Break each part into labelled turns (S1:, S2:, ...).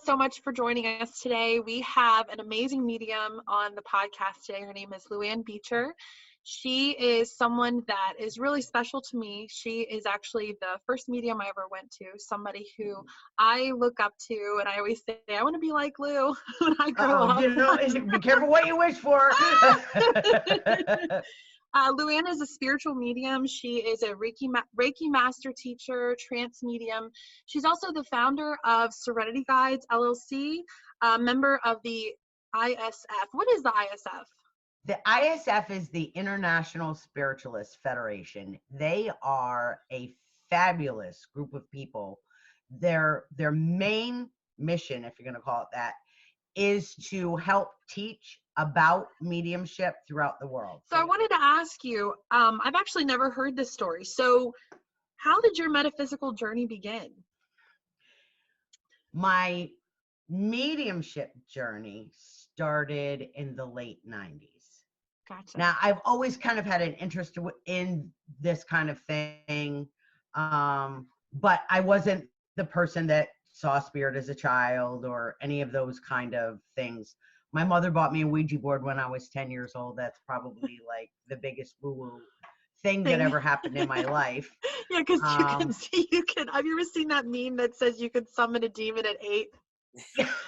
S1: so much for joining us today. We have an amazing medium on the podcast today. Her name is LouAnn Beecher. She is someone that is really special to me. She is actually the first medium I ever went to, somebody who I look up to, and I always say, I want to be like Lou when I grow up.
S2: You know, be careful what you wish for.
S1: LouAnn is a spiritual medium. She is a Reiki master teacher, trance medium. She's also the founder of Serenity Guides, LLC, a member of the ISF. What is the ISF?
S2: The ISF is the International Spiritualist Federation. They are a fabulous group of people. Their main mission, if you're going to call it that, is to help teach about mediumship throughout the world.
S1: So I wanted to ask you, I've actually never heard this story. So how did your metaphysical journey begin?
S2: My mediumship journey started in the late 90s.
S1: Gotcha.
S2: Now, I've always kind of had an interest in this kind of thing, but I wasn't the person that saw spirit as a child or any of those kind of things. My mother bought me a Ouija board when I was 10 years old. That's probably like the biggest woo-woo thing that ever happened in my life.
S1: Yeah, because you can, have you ever seen that meme that says you could summon a demon at 8?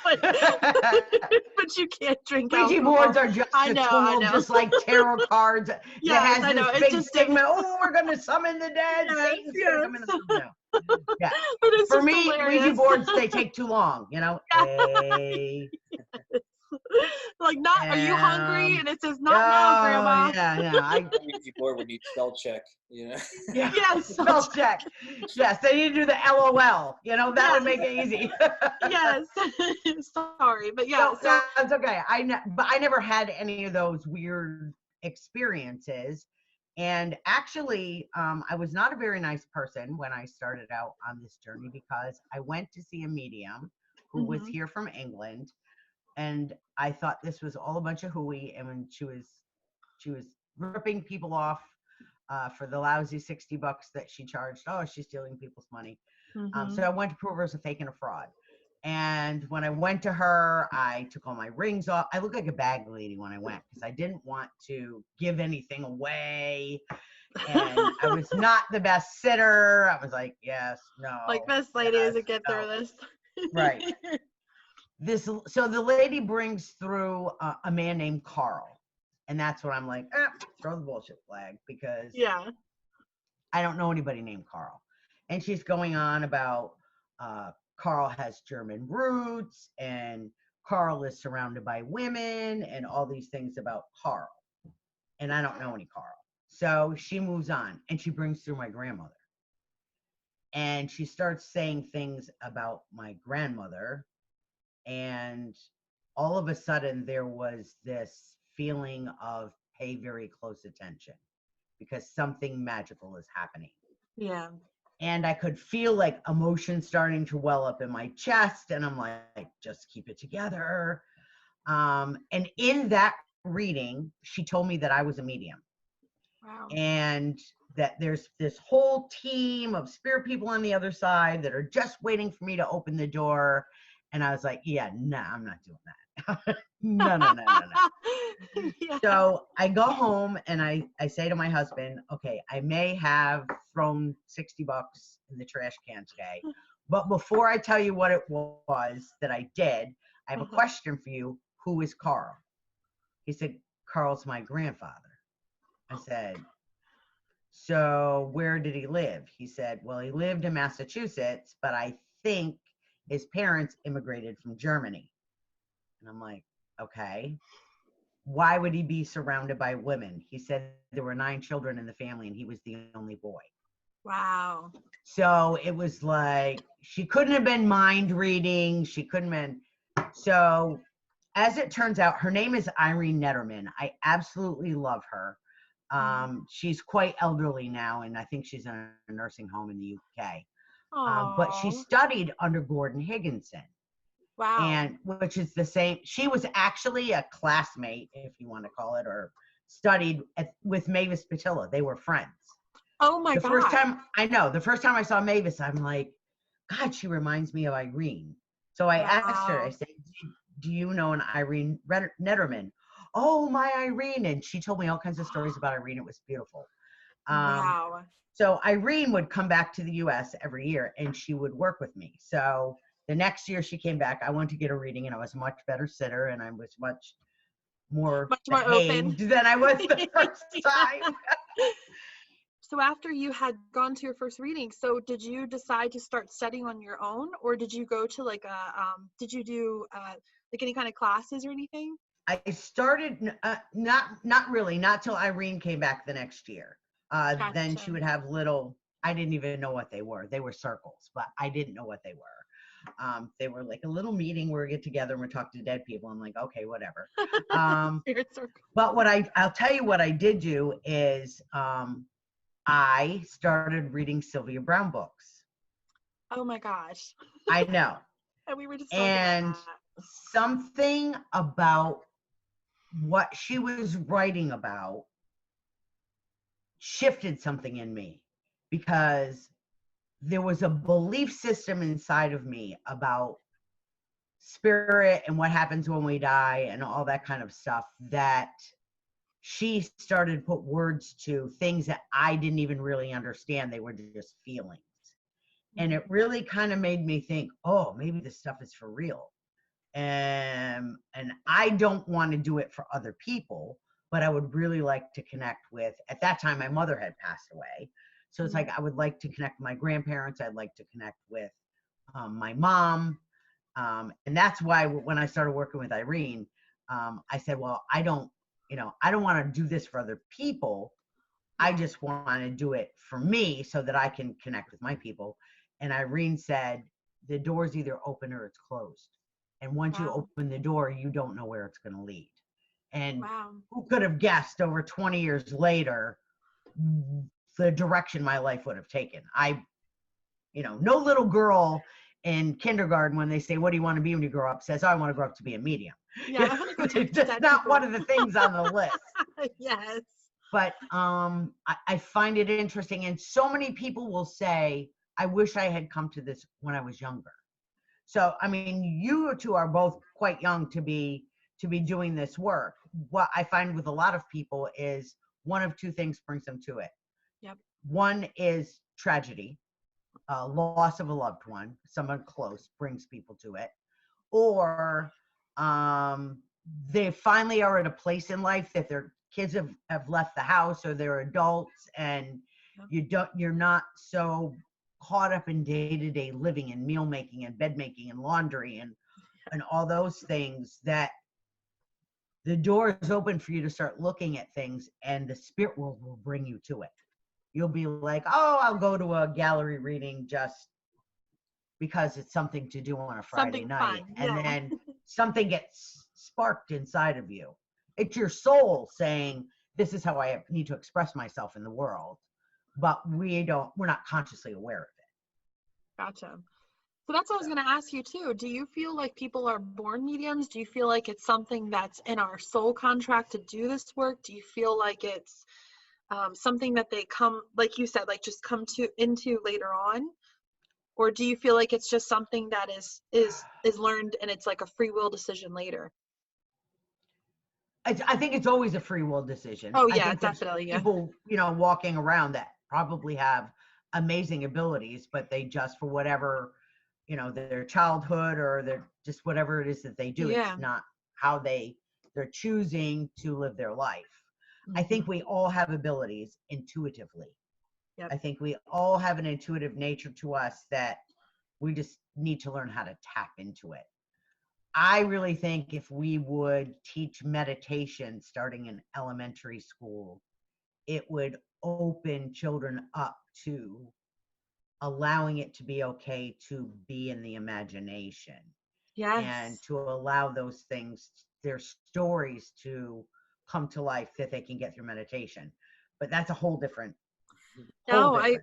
S1: but you can't drink
S2: Ouija
S1: alcohol.
S2: boards are just a tool, just like tarot cards.
S1: Yes,
S2: it has
S1: I know.
S2: this big stigma. Oh, we're going to summon the dead. Satan's gonna come in the yeah. For me,
S1: hilarious.
S2: Ouija boards, they take too long, you know. Hey.
S1: Like, not, are you hungry? And it says, not now, Grandma.
S2: Yeah.
S3: Ouija board would need spell check, you know.
S2: Yeah.
S1: Yes.
S2: Spell check. Yes, they need to do the LOL. You know, that would make it easy.
S1: Yes. Sorry, but yeah. So
S2: that's okay. But I never had any of those weird experiences. And actually, I was not a very nice person when I started out on this journey, because I went to see a medium who was here from England, and I thought this was all a bunch of hooey. And when she was ripping people off for the lousy $60 that she charged. Oh, she's stealing people's money. So I went to prove her as a fake and a fraud. And when I went to her, I took all my rings off. I looked like a bag lady when I went, because I didn't want to give anything away. And I was not the best sitter. I was like, yes, no.
S1: Like, best lady doesn't get through this.
S2: Right. So the lady brings through a man named Carl. And that's when I'm like, throw the bullshit flag, because I don't know anybody named Carl. And she's going on about Carl has German roots, and Carl is surrounded by women, and all these things about Carl. And I don't know any Carl. So she moves on, and she brings through my grandmother. And she starts saying things about my grandmother. And all of a sudden, there was this feeling of pay very close attention, because something magical is happening.
S1: Yeah.
S2: And I could feel like emotion starting to well up in my chest. And I'm like, just keep it together. And in that reading, she told me that I was a medium.
S1: Wow.
S2: And that there's this whole team of spirit people on the other side that are just waiting for me to open the door. And I was like, no, I'm not doing that. No. Yeah. So I go home and I say to my husband, okay, I may have thrown $60 in the trash can today, but before I tell you what it was that I did, I have a question for you. Who is Carl? He said, Carl's my grandfather. I said, so where did he live? He said, well, he lived in Massachusetts, but I think his parents immigrated from Germany. And I'm like, okay. Why would he be surrounded by women? He said there were 9 children in the family and he was the only boy.
S1: Wow.
S2: So it was like, she couldn't have been mind reading. She couldn't have been. So as it turns out, her name is Irene Netterman. I absolutely love her. She's quite elderly now, and I think she's in a nursing home in the UK. But she studied under Gordon Higginson.
S1: Wow.
S2: And which is the same. She was actually a classmate, if you want to call it, or studied with Mavis Patilla. They were friends.
S1: Oh my God.
S2: The first time I saw Mavis, I'm like, God, she reminds me of Irene. So I asked her, I
S1: Wow.
S2: said, do you know an Irene Netterman? Oh, my Irene. And she told me all kinds of stories about Irene. It was beautiful.
S1: Wow.
S2: So Irene would come back to the US every year and she would work with me. So the next year she came back, I went to get a reading and I was a much better sitter and I was much more
S1: Much more open.
S2: behaved than I was the first time.
S1: So after you had gone to your first reading, so did you decide to start studying on your own, or did you go to like a did you do like any kind of classes or anything?
S2: I started not really, not till Irene came back the next year. Then she
S1: Gotcha.
S2: would have little, I didn't even know what they were. They were circles, but I didn't know what they were. They were like a little meeting where we get together and we talk to dead people. I'm like, okay, whatever.
S1: Spirit circle.
S2: But I'll tell you what I did do is I started reading Sylvia Brown books.
S1: Oh my gosh.
S2: I know.
S1: And we were just talking about
S2: And
S1: that.
S2: something about what she was writing about shifted something in me because there was a belief system inside of me about spirit and what happens when we die and all that kind of stuff that she started to put words to things that I didn't even really understand. They were just feelings. And it really kind of made me think, oh, maybe this stuff is for real. And I don't want to do it for other people, but I would really like to connect with, at that time, my mother had passed away. So it's like, I would like to connect with my grandparents. I'd like to connect with my mom. And that's why when I started working with Irene, I said, well, I don't want to do this for other people. I just want to do it for me so that I can connect with my people. And Irene said, the door's either open or it's closed. And once you open the door, you don't know where it's going to lead. And who could have guessed over 20 years later, the direction my life would have taken? No little girl in kindergarten, when they say, what do you want to be when you grow up, says, oh, I want to grow up to be a medium.
S1: Yeah.
S2: It's just not one of the things on the list.
S1: Yes.
S2: But I find it interesting. And so many people will say, I wish I had come to this when I was younger. So, I mean, you two are both quite young to be doing this work. What I find with a lot of people is one of two things brings them to it.
S1: Yep.
S2: One is tragedy, loss of a loved one, someone close brings people to it. Or they finally are at a place in life that their kids have left the house or they're adults and you're not so caught up in day-to-day living and meal making and bed making and laundry and all those things that the door is open for you to start looking at things and the spirit world will bring you to it. You'll be like, oh, I'll go to a gallery reading just because it's something to do on a Friday night. And then something gets sparked inside of you. It's your soul saying, this is how I need to express myself in the world. But we're not consciously aware of it.
S1: Gotcha. So that's what I was going to ask you too. Do you feel like people are born mediums? Do you feel like it's something that's in our soul contract to do this work? Do you feel like it's something that they come, like you said, like just come into later on? Or do you feel like it's just something that is learned and it's like a free will decision later?
S2: I think it's always a free will decision.
S1: Oh yeah,
S2: I think
S1: definitely. Yeah.
S2: People, walking around that probably have amazing abilities, but they just, for whatever, their childhood or their just whatever it is that they do, it's not how they're choosing to live their life. Mm-hmm. I think we all have abilities intuitively. Yep. I think we all have an intuitive nature to us that we just need to learn how to tap into it. I really think if we would teach meditation starting in elementary school, it would open children up to allowing it to be okay to be in the imagination. Yes. And to allow those things, their stories, to come to life that they can get through meditation. But that's a whole different thing.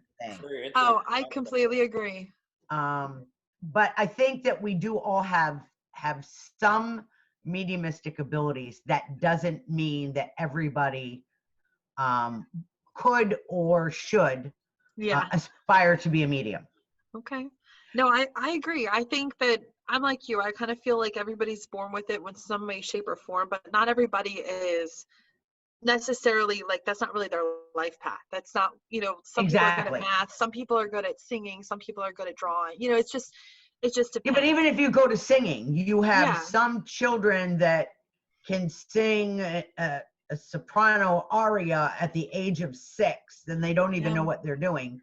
S1: I completely agree.
S2: But I think that we do all have some mediumistic abilities. That doesn't mean that everybody could or should aspire to be a medium.
S1: Okay. No, I agree. I think that I'm like you. I kind of feel like everybody's born with it in some way, shape, or form, but not everybody is necessarily like, that's not really their life path. That's not, some people are good at
S2: Exactly.
S1: math, some people are good at singing, some people are good at drawing. It just
S2: Yeah, but
S1: depends.
S2: even if you go to singing, you have
S1: Yeah.
S2: some children that can sing a soprano aria at the age of 6, and they don't even
S1: Yeah.
S2: know what they're doing.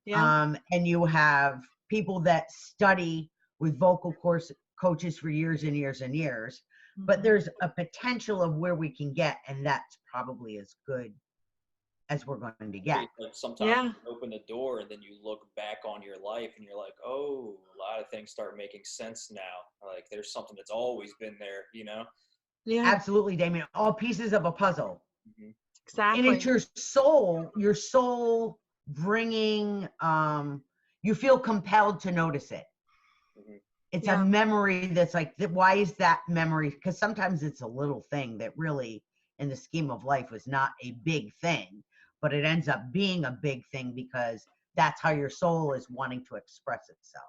S1: Yeah.
S2: And you have people that study with vocal coaches for years and years and years. But
S1: Mhm.
S2: there's a potential of where we can get, and that's probably as good as we're going to get.
S3: Like sometimes
S1: Yeah.
S3: you open the door and then you look back on your life and you're like, oh, a lot of things start making sense now. Like there's something that's always been there, you know?
S1: Yeah.
S2: Absolutely, Damien. All pieces of a puzzle.
S3: Mm-hmm.
S2: And it's
S1: Exactly.
S2: your soul bringing, you feel compelled to notice it.
S3: Mm-hmm.
S2: It's a
S1: Yeah.
S2: memory that's like, why is that memory? Because sometimes it's a little thing that really, in the scheme of life, was not a big thing, but it ends up being a big thing because that's how your soul is wanting to express itself.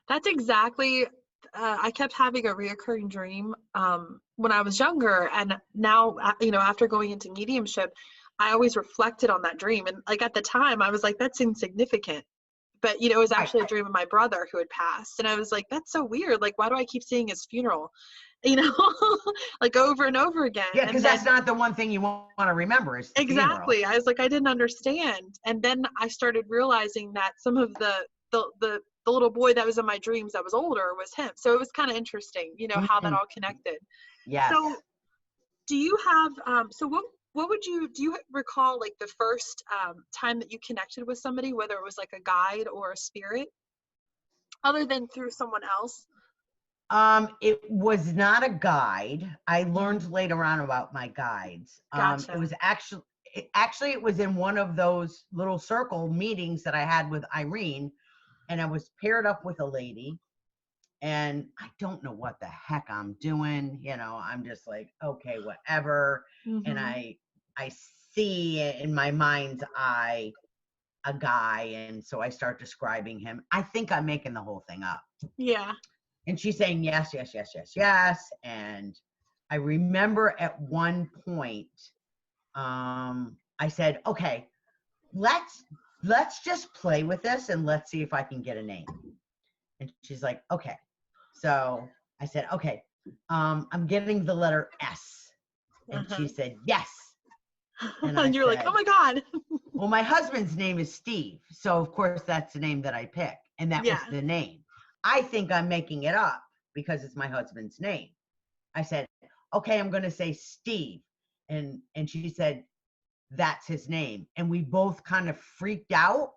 S1: That's exactly, I kept having a reoccurring dream when I was younger. And now, after going into mediumship, I always reflected on that dream. And like at the time, I was like, that's insignificant. But, it was
S2: Right.
S1: actually a dream of my brother who had passed. And I was like, that's so weird. Like, why do I keep seeing his funeral? You know, like over and over again.
S2: Yeah,
S1: And
S2: because
S1: then
S2: that's not the one thing you want to remember is the funeral.
S1: exactly, I was like, I didn't understand. And then I started realizing that some of the little boy that was in my dreams that was older was him. So it was kind of interesting, how that
S2: Mhm.
S1: all connected.
S2: Yes.
S1: So do you have so what would you do you recall like the first time that you connected with somebody, whether it was like a guide or a spirit, other than through someone else?
S2: It was not a guide. I learned later on about my guides. It
S1: Gotcha.
S2: was actually it was in one of those little circle meetings that I had with Irene, and I was paired up with a lady, and I don't know what the heck I'm doing. I'm just like, okay, whatever. And
S1: Mm-hmm.
S2: I see in my mind's eye a guy, and so I start describing him. I think I'm making the whole thing up.
S1: Yeah.
S2: And she's saying yes, yes, yes, yes, yes. And I remember at one point, I said, okay, let's just play with this and let's see if I can get a name. And she's like, okay. So I said, okay, I'm getting the letter S. And she said, yes. And I
S1: And you're like,
S2: said,
S1: oh my God.
S2: well, my husband's name is Steve. So of course that's the name that I picked. And that was
S1: Yeah.
S2: the name. I think I'm making it up because it's my husband's name. I said, okay, I'm going to say Steve. And she said, that's his name. And we both kind of freaked out.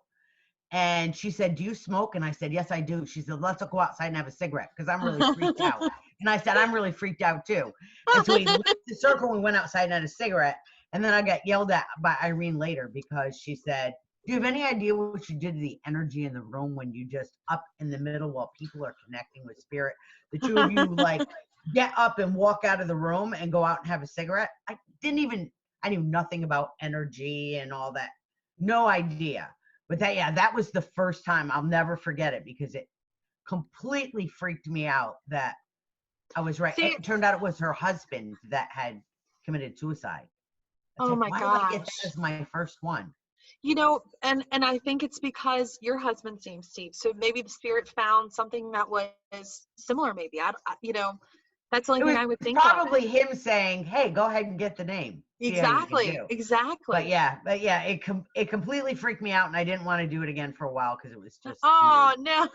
S2: And she said, do you smoke? And I said, yes, I do. She said, let's go outside and have a cigarette because I'm really freaked out. And I said, I'm really freaked out too. And so we left the circle and went outside and had a cigarette. And then I got yelled at by Irene later because she said, do you have any idea what you did to the energy in the room when you just up in the middle while people are connecting with spirit? The two of you like get up and walk out of the room and go out and have a cigarette. I knew nothing about energy and all that. No idea. But that was the first time. I'll never forget it because it completely freaked me out that I was right.
S1: See,
S2: It turned out it was her husband that had committed suicide. It's
S1: oh
S2: like,
S1: my
S2: why did I get
S1: gosh.
S2: that as my first one?
S1: And I think it's because your husband's name's Steve. So maybe the spirit found something that was similar. Maybe that's the only
S2: It
S1: thing
S2: was
S1: I would think
S2: probably him saying, "Hey, go ahead and get the name. See how you can do."
S1: Exactly.
S2: But yeah, it completely freaked me out, and I didn't want to do it again for a while because it was just
S1: Oh no.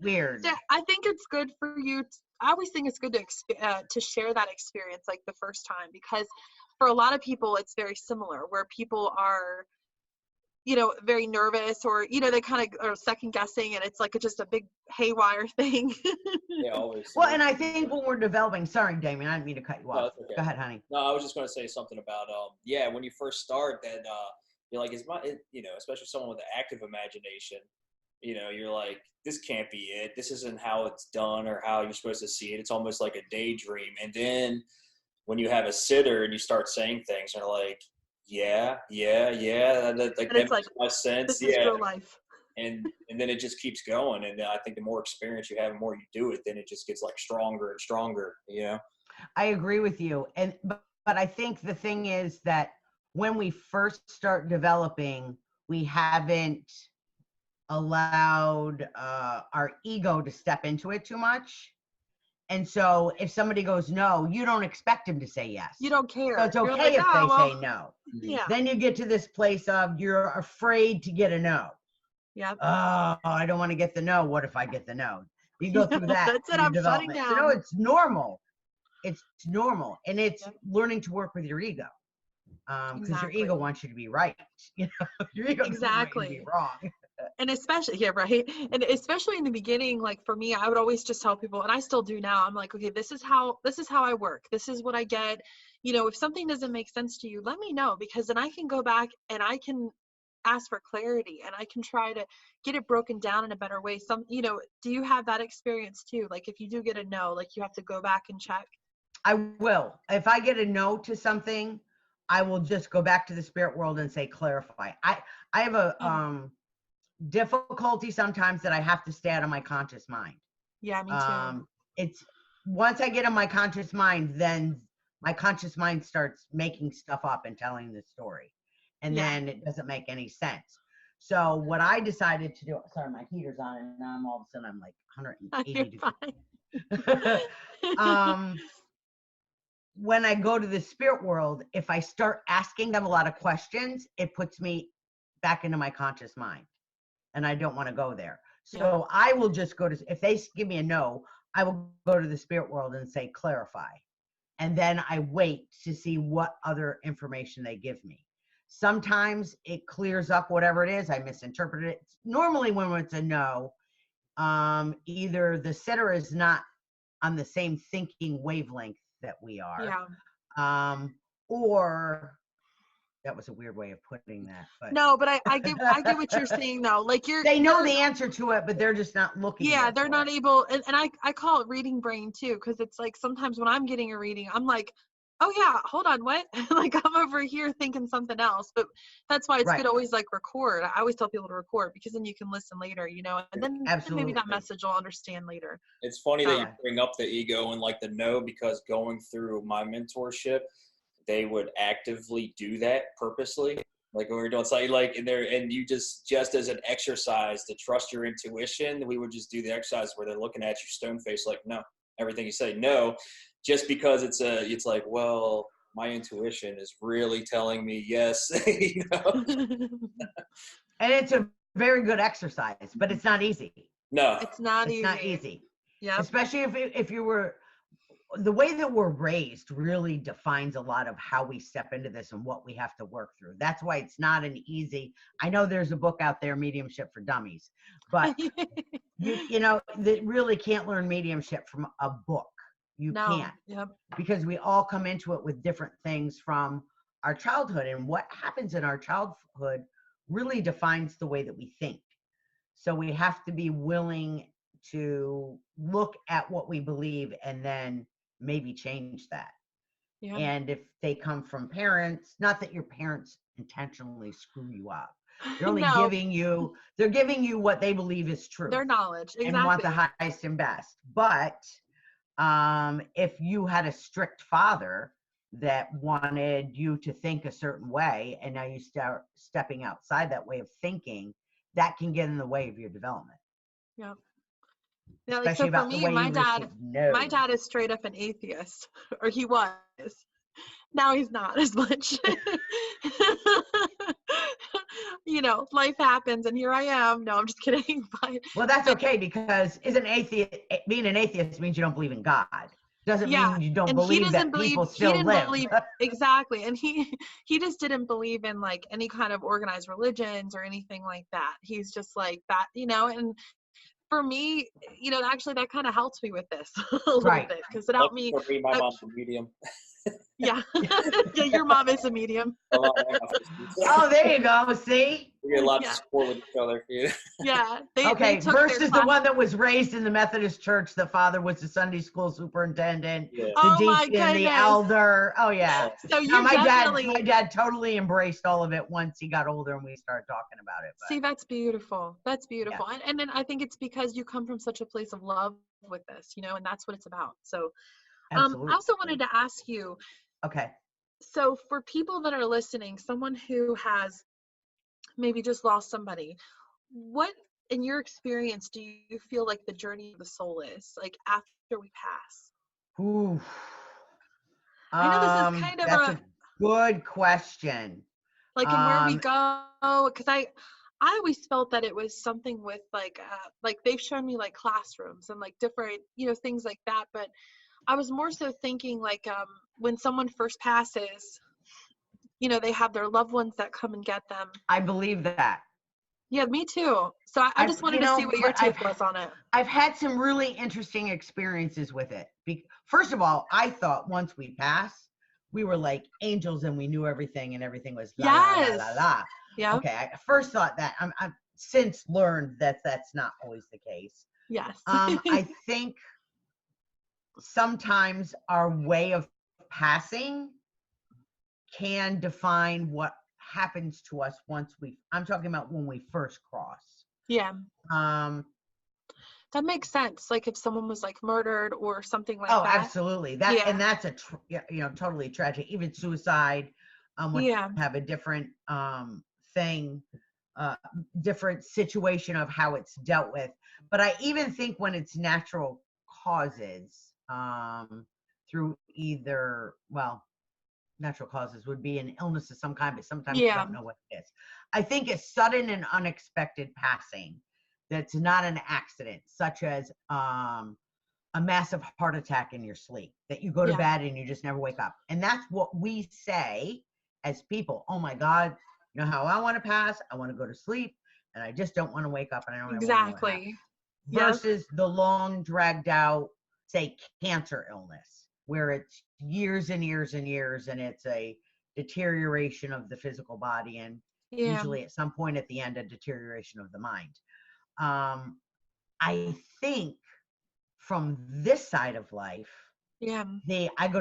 S2: weird.
S1: Yeah, I think it's good for you. I always think it's good to share that experience like the first time, because for a lot of people it's very similar, where people are very nervous, or they kind of are second guessing, and it's like just a big haywire thing.
S3: Yeah, always.
S2: Well, and I think when we're developing, sorry, Damien, I didn't mean to cut you
S3: No,
S2: off.
S3: that's okay.
S2: Go ahead, honey.
S3: No, I was just going to say something about, when you first start that, you're like, especially someone with an active imagination, you're like, this can't be it. This isn't how it's done or how you're supposed to see it. It's almost like a daydream. And then when you have a sitter and you start saying things, and they're like, yeah, that
S1: And it's
S3: makes
S1: like,
S3: my sense.
S1: this is
S3: Yeah.
S1: real life.
S3: and then it just keeps going. And I think the more experience you have, the more you do it, then it just gets like stronger and stronger, you know?
S2: I agree with you. But I think the thing is that when we first start developing, we haven't allowed our ego to step into it too much. And so if somebody goes no, you don't expect him to say yes.
S1: You don't care.
S2: So it's
S1: You're
S2: okay
S1: like,
S2: if
S1: "Oh,
S2: they
S1: well,"
S2: say no.
S1: Yeah.
S2: Then you get to this place of you're afraid to get a no.
S1: Yep.
S2: Oh, I don't want to get the no. What if I get the no? You go through that.
S1: That's it.
S2: through
S1: I'm shutting
S2: development.
S1: down.
S2: You know, it's normal. It's normal. And it's
S1: Yep.
S2: learning to work with your ego. Because
S1: Exactly.
S2: your ego wants you to be right. You know, your ego doesn't want you to be
S1: Exactly.
S2: wrong.
S1: And especially, yeah, right. And especially in the beginning, like for me, I would always just tell people, and I still do now, I'm like, okay, this is how I work. This is what I get. You know, if something doesn't make sense to you, let me know, because then I can go back and I can ask for clarity, and I can try to get it broken down in a better way. You know, do you have that experience too? Like if you do get a no, like you have to go back and check?
S2: I will. If I get a no to something, I will just go back to the spirit world and say, clarify. I have a difficulty sometimes that I have to stay out of my conscious mind.
S1: Yeah, me too.
S2: It's once I get in my conscious mind, then my conscious mind starts making stuff up and telling the story. And then it doesn't make any sense. So what I decided to do, sorry, my heater's on, and now I'm all of a sudden I'm like 180 degrees. When I go to the spirit world, if I start asking them a lot of questions, it puts me back into my conscious mind, and I don't want to go there. So I will just go to, if they give me a no, I will go to the spirit world and say, clarify. And then I wait to see what other information they give me. Sometimes it clears up whatever it is. I misinterpret it. Normally when it's a no, either the sitter is not on the same thinking wavelength that we are. Or that was a weird way of putting that. But
S1: no, but I get what you're saying though. Like
S2: they know the answer to it, but they're just not looking.
S1: Yeah, they're not able, and I call it reading brain too, because it's like sometimes when I'm getting a reading, I'm like, oh yeah, hold on, what? Like I'm over here thinking something else. But that's why it's good to always like record. I always tell people to record, because then you can listen later, you know, and then maybe that message will understand later.
S3: It's funny that you bring up the ego and like the no, because going through my mentorship, they would actively do that purposely. Like when we were doing something like in there, and you just as an exercise to trust your intuition, we would just do the exercise where they're looking at you stone faced, like, no, everything you say, no, just because it's like, well, my intuition is really telling me yes, you know?
S2: And it's a very good exercise, but it's not easy.
S3: No,
S1: it's not
S2: easy.
S1: Yeah.
S2: Especially if you were, the way that we're raised really defines a lot of how we step into this and what we have to work through. That's why it's not an easy, I know there's a book out there, Mediumship for Dummies, but you know, that really can't learn mediumship from a book. You can't. Because we all come into it with different things from our childhood, and what happens in our childhood really defines the way that we think. So we have to be willing to look at what we believe and then maybe change that. And if they come from parents, not that your parents intentionally screw you up, they're only giving you what they believe is true,
S1: their knowledge,
S2: and want the highest and best. But if you had a strict father that wanted you to think a certain way, and now you start stepping outside that way of thinking, that can get in the way of your development.
S1: Yeah, like, so for me, my dad is straight up an atheist, or he was. Now he's not as much. You know, life happens, and here I am. No, I'm just kidding. But
S2: well, that's okay, because being an atheist means you don't believe in God. Doesn't mean you don't believe that people still live.
S1: Exactly, and he just didn't believe in like any kind of organized religions or anything like that. He's just like that, you know. And for me, you know, actually that kind of helps me with this a little bit, because it helped me.
S3: My mom's a medium.
S1: Yeah. Yeah, your mom is a medium.
S3: Oh, I got 50, so
S2: Oh, there you go. See?
S3: we get lots
S1: Yeah.
S3: of support with each other. Yeah.
S1: Yeah. They
S2: Okay,
S1: took their
S2: versus the
S1: class.
S2: one that was raised in the Methodist church. The father was the Sunday school superintendent,
S3: Yeah.
S2: the
S1: Oh my
S2: deacon, the
S1: goodness.
S2: elder. Oh yeah.
S1: So
S2: No,
S1: you're
S2: my
S1: definitely
S2: dad totally embraced all of it once he got older and we started talking about it.
S1: see,
S2: But
S1: that's beautiful. That's
S2: yeah,
S1: beautiful. And then I think it's because you come from such a place of love with this, and that's what it's about. So I also wanted
S2: absolutely.
S1: to ask you,
S2: Okay.
S1: so for people that are listening, someone who has maybe just lost somebody, what in your experience do you feel like the journey of the soul is like after we pass?
S2: Ooh.
S1: I know this is kind of
S2: That's
S1: a
S2: a good question.
S1: like in where we
S2: Um,
S1: go, because I always felt that it was something with like they've shown me like classrooms and like different things like that, but I was more so thinking like when someone first passes, they have their loved ones that come and get them.
S2: I believe that.
S1: Yeah, me too. So I
S2: I've,
S1: just wanted to see what your
S2: but
S1: take was on it.
S2: I've had some really interesting experiences with it. First of all, I thought once we passed, we were like angels and we knew everything and everything was la la la la
S1: Yes.
S2: la.
S1: Yeah.
S2: Okay, I first thought that. I've since learned that that's not always the case.
S1: Yes.
S2: I think sometimes our way of passing can define what happens to us once I'm talking about when we first cross.
S1: Yeah.
S2: Um,
S1: That makes sense. Like if someone was like murdered or something like
S2: oh,
S1: that.
S2: absolutely.
S1: Yeah.
S2: That's totally tragic. Even suicide, would
S1: Yeah.
S2: have a different thing, different situation of how it's dealt with. But I even think when it's natural causes, through either, well, natural causes would be an illness of some kind, but sometimes you
S1: Yeah.
S2: don't know what it is. I think a sudden and unexpected passing that's not an accident, such as a massive heart attack in your sleep, that you go to
S1: Yeah.
S2: bed and you just never wake up. And that's what we say as people. Oh my God, you know how I want to pass? I want to go to sleep and I just don't want to wake up and I don't ever know what happened.
S1: Exactly. Yep.
S2: Versus the long dragged out, say, cancer illness, where it's years and years and years and it's a deterioration of the physical body and
S1: Yeah.
S2: usually at some point at the end, a deterioration of the mind. I think from this side of life,
S1: Yeah.
S2: I go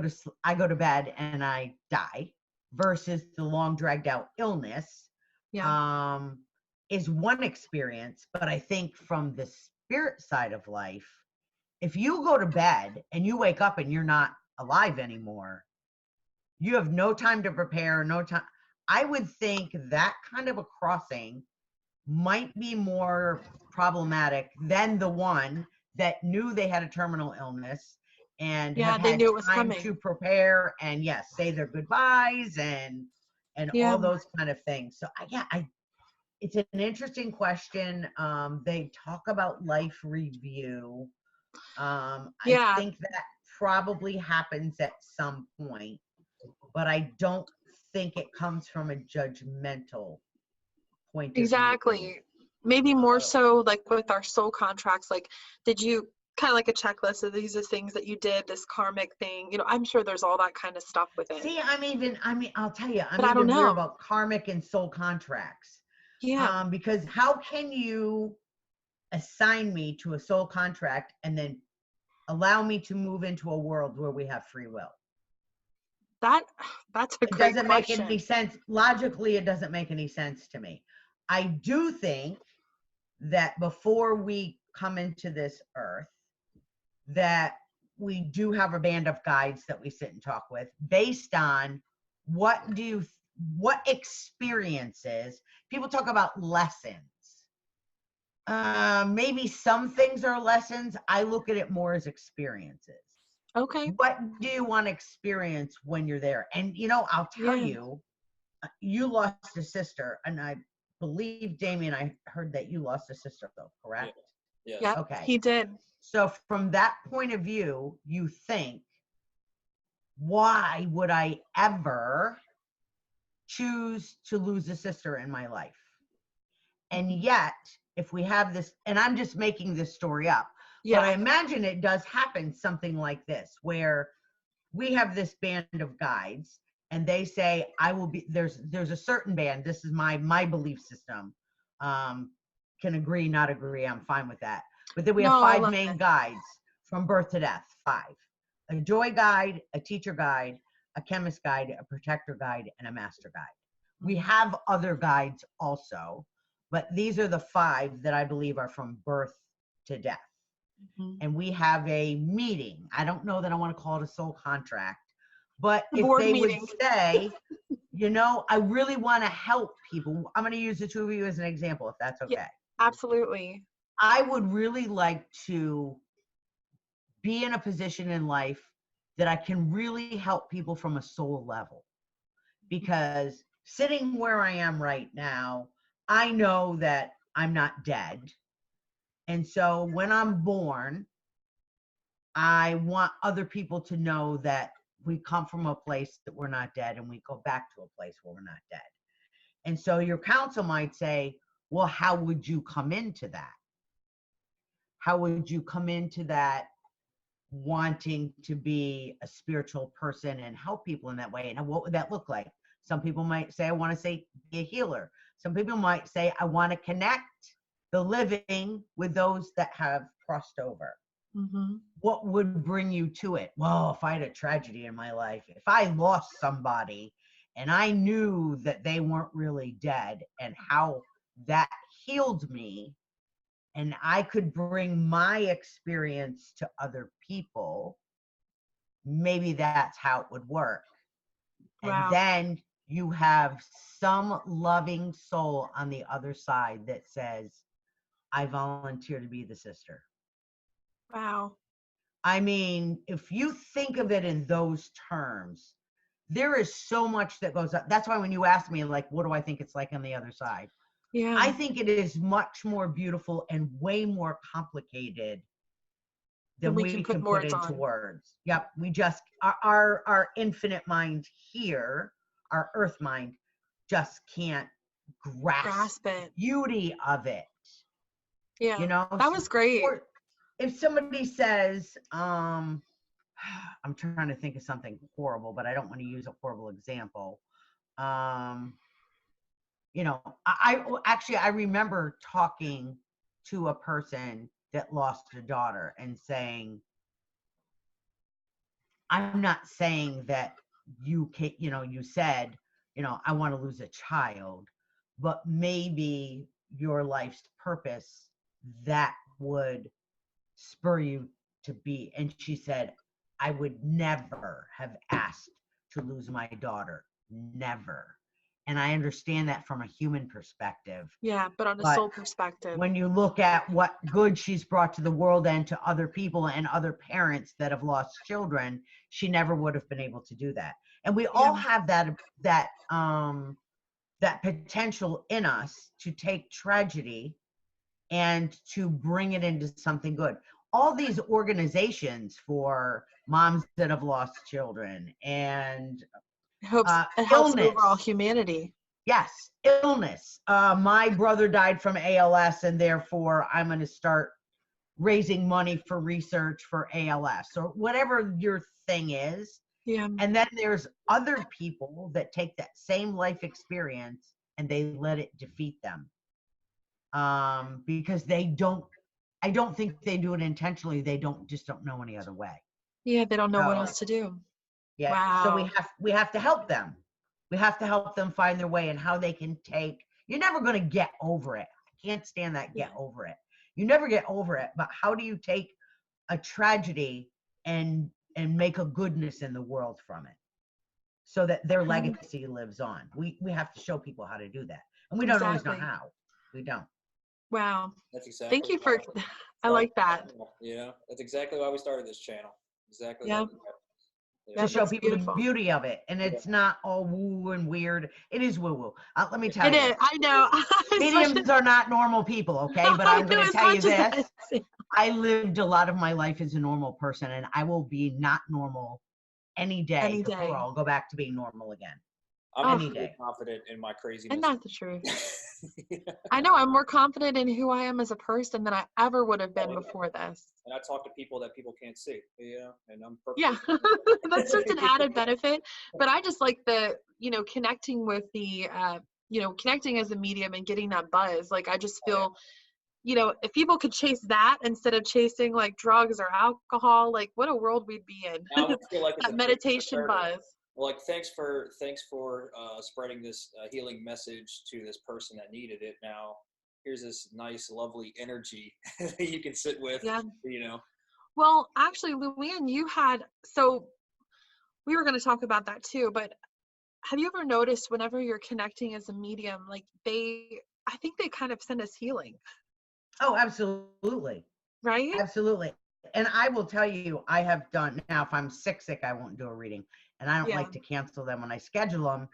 S2: to bed and I die, versus the long dragged out illness,
S1: Yeah.
S2: is one experience. But I think from the spirit side of life, if you go to bed and you wake up and you're not alive anymore, you have no time to prepare, no time. I would think that kind of a crossing might be more problematic than the one that knew they had a terminal illness and
S1: Yeah,
S2: have
S1: they
S2: had
S1: knew it was
S2: time
S1: coming.
S2: to prepare and yes, say their goodbyes and
S1: Yeah.
S2: all those kind of things. So it's an interesting question. They talk about life review. I
S1: Yeah.
S2: think that probably happens at some point, but I don't think it comes from a judgmental point of view.
S1: Exactly. Maybe more so like with our soul contracts, like did you kind of like a checklist of these are things that you did, this karmic thing, I'm sure there's all that kind of stuff with it.
S2: See, I'll tell you, I'm
S1: But I don't
S2: even weird
S1: know.
S2: about karmic and soul contracts.
S1: Yeah.
S2: Because how can you assign me to a soul contract and then allow me to move into a world where we have free will?
S1: That's a
S2: It
S1: great
S2: doesn't make any
S1: question.
S2: sense. Logically, it doesn't make any sense to me. I do think that before we come into this earth, that we do have a band of guides that we sit and talk with based on what experiences. People talk about lessons. Maybe some things are lessons. I look at it more as experiences.
S1: Okay.
S2: What do you want to experience when you're there? And I'll tell
S1: Yeah.
S2: you, you lost a sister, and I believe, Damien, I heard that you lost a sister though, correct?
S3: Yes.
S1: Yeah.
S2: Okay.
S1: He did.
S2: So from that point of view, you think, why would I ever choose to lose a sister in my life? And yet, if we have this, and I'm just making this story up,
S1: Yeah.
S2: but I imagine it does happen something like this, where we have this band of guides, and they say, I will be, there's a certain band, this is my belief system. Can agree, not agree, I'm fine with that. But then we have
S1: No, I
S2: 5
S1: love
S2: main
S1: it.
S2: guides from birth to death, 5. A joy guide, a teacher guide, a chemist guide, a protector guide, and a master guide. We have other guides also, but these are the 5 that I believe are from birth to death.
S1: Mhm.
S2: And we have a meeting. I don't know that I want to call it a soul contract, but
S1: The
S2: if
S1: board
S2: they
S1: meeting.
S2: would say, you know, I really want to help people. I'm going to use the 2 of you as an example, if that's okay.
S1: Yeah. Absolutely.
S2: I would really like to be in a position in life that I can really help people from a soul level. Because sitting where I am right now, I know that I'm not dead. And so when I'm born, I want other people to know that we come from a place that we're not dead, and we go back to a place where we're not dead. And so your counsel might say, well, how would you come into that? How would you come into that wanting to be a spiritual person and help people in that way? And what would that look like? Some people might say, I want to say be a healer. Some people might say, I want to connect the living with those that have crossed over.
S1: Mm-hmm.
S2: What would bring you to it? Well, if I had a tragedy in my life, if I lost somebody and I knew that they weren't really dead, and how that healed me, and I could bring my experience to other people, maybe that's how it would work. And
S1: Wow.
S2: then you have some loving soul on the other side that says, I volunteer to be the sister.
S1: Wow.
S2: I mean, if you think of it in those terms, there is so much that goes up. That's why when you ask me, like, what do I think it's like on the other side?
S1: Yeah.
S2: I think it is much more beautiful and way more complicated than we can put into words. Yep. We just, our infinite mind here, our earth mind, just can't grasp
S1: it.
S2: the beauty of it.
S1: Yeah.
S2: You know,
S1: that was great.
S2: Or if somebody says, I'm trying to think of something horrible, but I don't want to use a horrible example. You know, I remember talking to a person that lost a daughter and saying, I'm not saying that you can, you know, you said, you know, I want to lose a child, but maybe your life's purpose that would spur you to be. And she said, I would never have asked to lose my daughter. Never. And I understand that from a human perspective.
S1: Yeah, but on a soul perspective.
S2: When you look at what good she's brought to the world and to other people and other parents that have lost children, she never would have been able to do that. And we all have that potential in us to take tragedy and to bring it into something good. All these organizations for moms that have lost children and
S1: it helps
S2: illness.
S1: Overall humanity.
S2: Yes, illness. My brother died from ALS, and therefore I'm going to start raising money for research for ALS or whatever your thing is.
S1: Yeah.
S2: And then there's other people that take that same life experience and they let it defeat them. Because I don't think they do it intentionally. They just don't know any other way.
S1: Yeah, they don't know what else to do.
S2: Yeah.
S1: Wow.
S2: So we have to help them. We have to help them find their way and how they can take. You're never going to get over it. I can't stand that get over it. You never get over it. But how do you take a tragedy and make a goodness in the world from it, so that their legacy lives on? We have to show people how to do that, and we don't always know how. We don't.
S1: Wow.
S3: That's exactly.
S1: Thank you for. I like that.
S3: You know, that's exactly why we started this channel. Exactly.
S1: Yeah.
S2: To show people the beauty of it, and it's not all woo and weird. It is woo woo. Let me tell you.
S1: It is. I know.
S2: Mediums are not normal people, okay? But I'm going to tell you this. I lived a lot of my life as a normal person, and I will be not normal any day before I'll go back to being normal again.
S3: I'm pretty confident in my craziness.
S1: And not the truth. I know I'm more confident in who I am as a person than I ever would have been
S3: Oh, yeah.
S1: before this.
S3: And I talk to people that people can't see, you know, and I'm
S1: Yeah,
S3: perfectly.
S1: that's such an added benefit. But I just like the, connecting with the, connecting as a medium and getting that buzz. Like, I just
S3: Oh, yeah.
S1: feel, if people could chase that instead of chasing like drugs or alcohol, like what a world we'd be in.
S3: Now I feel like it's
S1: That
S3: a big
S1: meditation
S3: service.
S1: buzz.
S3: Well, like thanks for spreading this healing message to this person that needed it. Now here's this nice, lovely energy that you can sit with.
S1: Yeah.
S3: You know.
S1: Well, actually, LouAnn, so we were going to talk about that too, but have you ever noticed whenever you're connecting as a medium, like I think they kind of send us healing,
S2: Oh, absolutely.
S1: right?
S2: Absolutely. And I will tell you, I have done now, if I'm sick, I won't do a reading. And I don't
S1: Yeah.
S2: like to cancel them when I schedule them.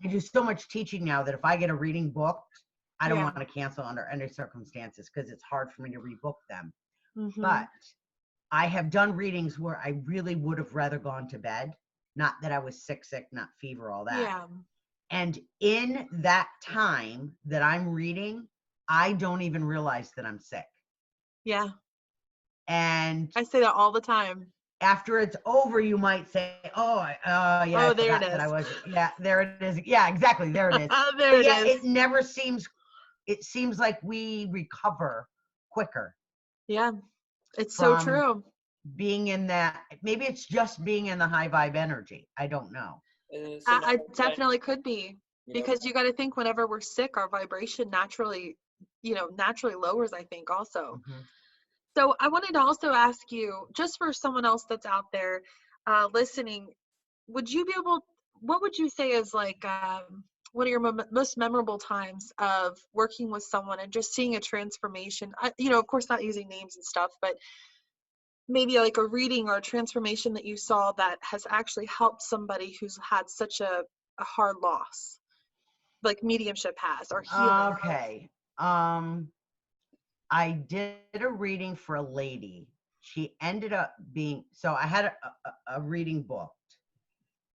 S2: I do so much teaching now that if I get a reading booked, I don't
S1: Yeah.
S2: want to cancel under any circumstances because it's hard for me to rebook them.
S1: Mm-hmm.
S2: But I have done readings where I really would have rather gone to bed. Not that I was sick, not fever, all that.
S1: Yeah.
S2: And in that time that I'm reading, I don't even realize that I'm sick.
S1: Yeah.
S2: And
S1: I say that all the time.
S2: after it's over, you might say, yeah, I
S1: there
S2: forgot
S1: it
S2: that I
S1: is.
S2: was, yeah, there it is. Yeah, exactly. There it is.
S1: There it
S2: Yeah,
S1: is.
S2: it never seems, it seems like we recover quicker
S1: Yeah. It's so
S2: from
S1: true.
S2: being in that. Maybe it's just being in the high vibe energy. I don't know.
S1: I definitely could be,
S3: you know,
S1: because you got to think whenever we're sick, our vibration naturally lowers, I think also.
S2: Mhm.
S1: So I wanted to also ask you, just for someone else that's out there listening, what would you say is like one of your most memorable times of working with someone and just seeing a transformation? Of course, not using names and stuff, but maybe like a reading or a transformation that you saw that has actually helped somebody who's had such a hard loss, like mediumship has, or healing.
S2: Okay. I did a reading for a lady. She ended up being, so I had a reading booked.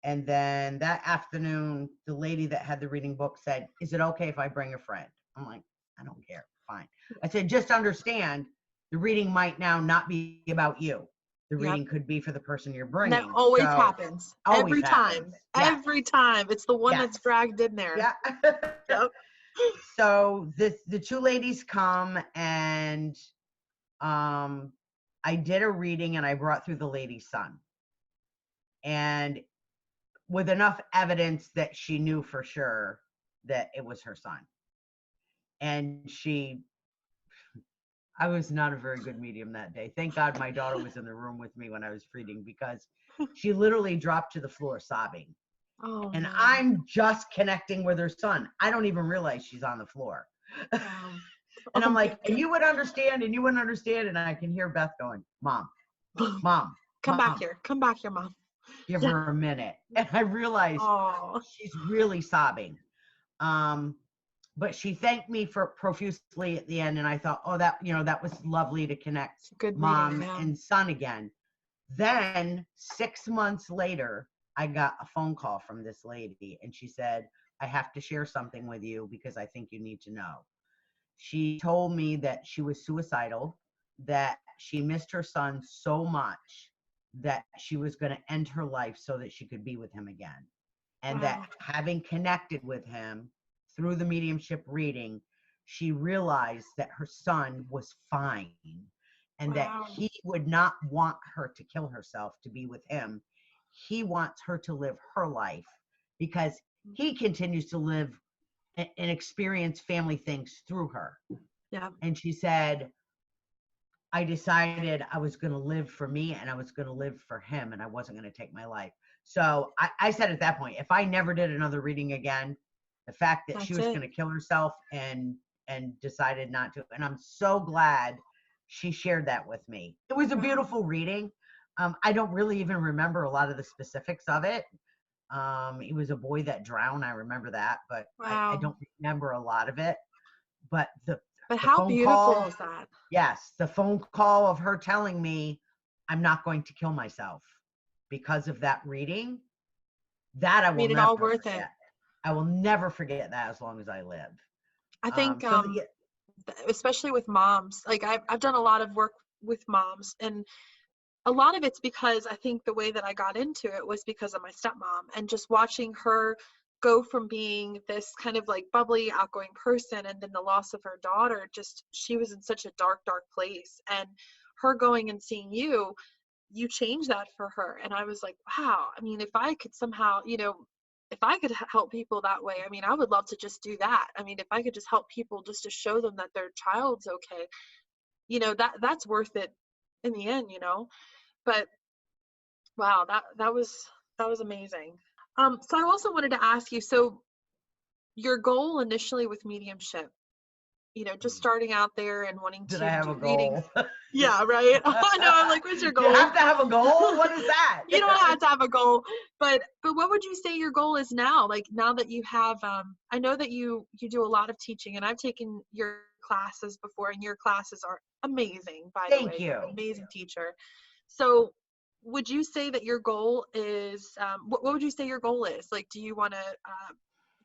S2: And then that afternoon, the lady that had the reading book said, "Is it okay if I bring a friend?" I'm like, "I don't care. Fine." I said, "Just understand the reading might now not be about you. The
S1: Yep.
S2: reading could be for the person you're
S1: And
S2: bringing."
S1: that always
S2: So,
S1: happens.
S2: always
S1: Every
S2: happens.
S1: time.
S2: Yes.
S1: Every time. It's the one that's
S2: Yes.
S1: dragged in there.
S2: Yeah.
S1: Yep.
S2: So the two ladies come and I did a reading and I brought through the lady's son. And with enough evidence that she knew for sure that it was her son. And I was not a very good medium that day. Thank God my daughter was in the room with me when I was reading, because she literally dropped to the floor sobbing.
S1: Oh,
S2: And
S1: man.
S2: I'm just connecting with her son. I don't even realize she's on the floor.
S1: Wow.
S2: And I'm
S1: Oh,
S2: like,
S1: my
S2: and you would understand, and you wouldn't understand. And I can hear Beth going, "Mom,
S1: God.
S2: Mom,
S1: Come
S2: Mom,
S1: back here. Come back here, Mom.
S2: give her a minute." And I realized
S1: Oh,
S2: she's really sobbing. But she thanked me for profusely at the end. And I thought, oh, that was lovely to connect
S1: good
S2: mom
S1: reading. Yeah.
S2: and son again. Then 6 months later, I got a phone call from this lady, and she said, "I have to share something with you because I think you need to know." She told me that she was suicidal, that she missed her son so much that she was going to end her life so that she could be with him again. And
S1: Wow.
S2: that having connected with him through the mediumship reading, she realized that her son was fine and that
S1: Wow.
S2: he would not want her to kill herself to be with him. He wants her to live her life because he continues to live and experience family things through her.
S1: Yeah.
S2: And she said, "I decided I was going to live for me and I was going to live for him, and I wasn't going to take my life." So I said at that point, if I never did another reading again, the fact that she was going to kill herself and decided not to. And I'm so glad she shared that with me. It was a beautiful reading. I don't really even remember a lot of the specifics of it. It was a boy that drowned. I remember that, but I don't remember a lot of it. But the
S1: how
S2: phone
S1: beautiful
S2: call,
S1: is that?
S2: Yes, the phone call of her telling me I'm not going to kill myself because of that reading, that I will
S1: Made it
S2: never
S1: all worth
S2: forget.
S1: it.
S2: I will never forget that as long as I live.
S1: I think,
S2: So that,
S1: especially with moms, like I've done a lot of work with moms, and a lot of it's because I think the way that I got into it was because of my stepmom, and just watching her go from being this kind of like bubbly, outgoing person, and then the loss of her daughter, just she was in such a dark, dark place. And her going and seeing you changed that for her. And I was like, wow, I mean, if I could somehow, if I could help people that way, I mean, I would love to just do that. I mean, if I could just help people just to show them that their child's okay, that's worth it in the end, but wow, that was amazing. So I also wanted to ask you, so your goal initially with mediumship, just starting out there and wanting
S2: did
S1: to
S2: I have
S1: do
S2: a
S1: readings.
S2: goal?
S1: Yeah, right. I know. I'm like, what's your goal?
S2: You have to have a goal. What is that?
S1: You don't have to have a goal, but what would you say your goal is now? Like now that you have, I know that you do a lot of teaching, and I've taken your classes before, and your classes are amazing. By the way,
S2: Thank
S1: you're
S2: you.
S1: an amazing teacher. So, would you say that your goal is? What would you say your goal is? Like, do you want to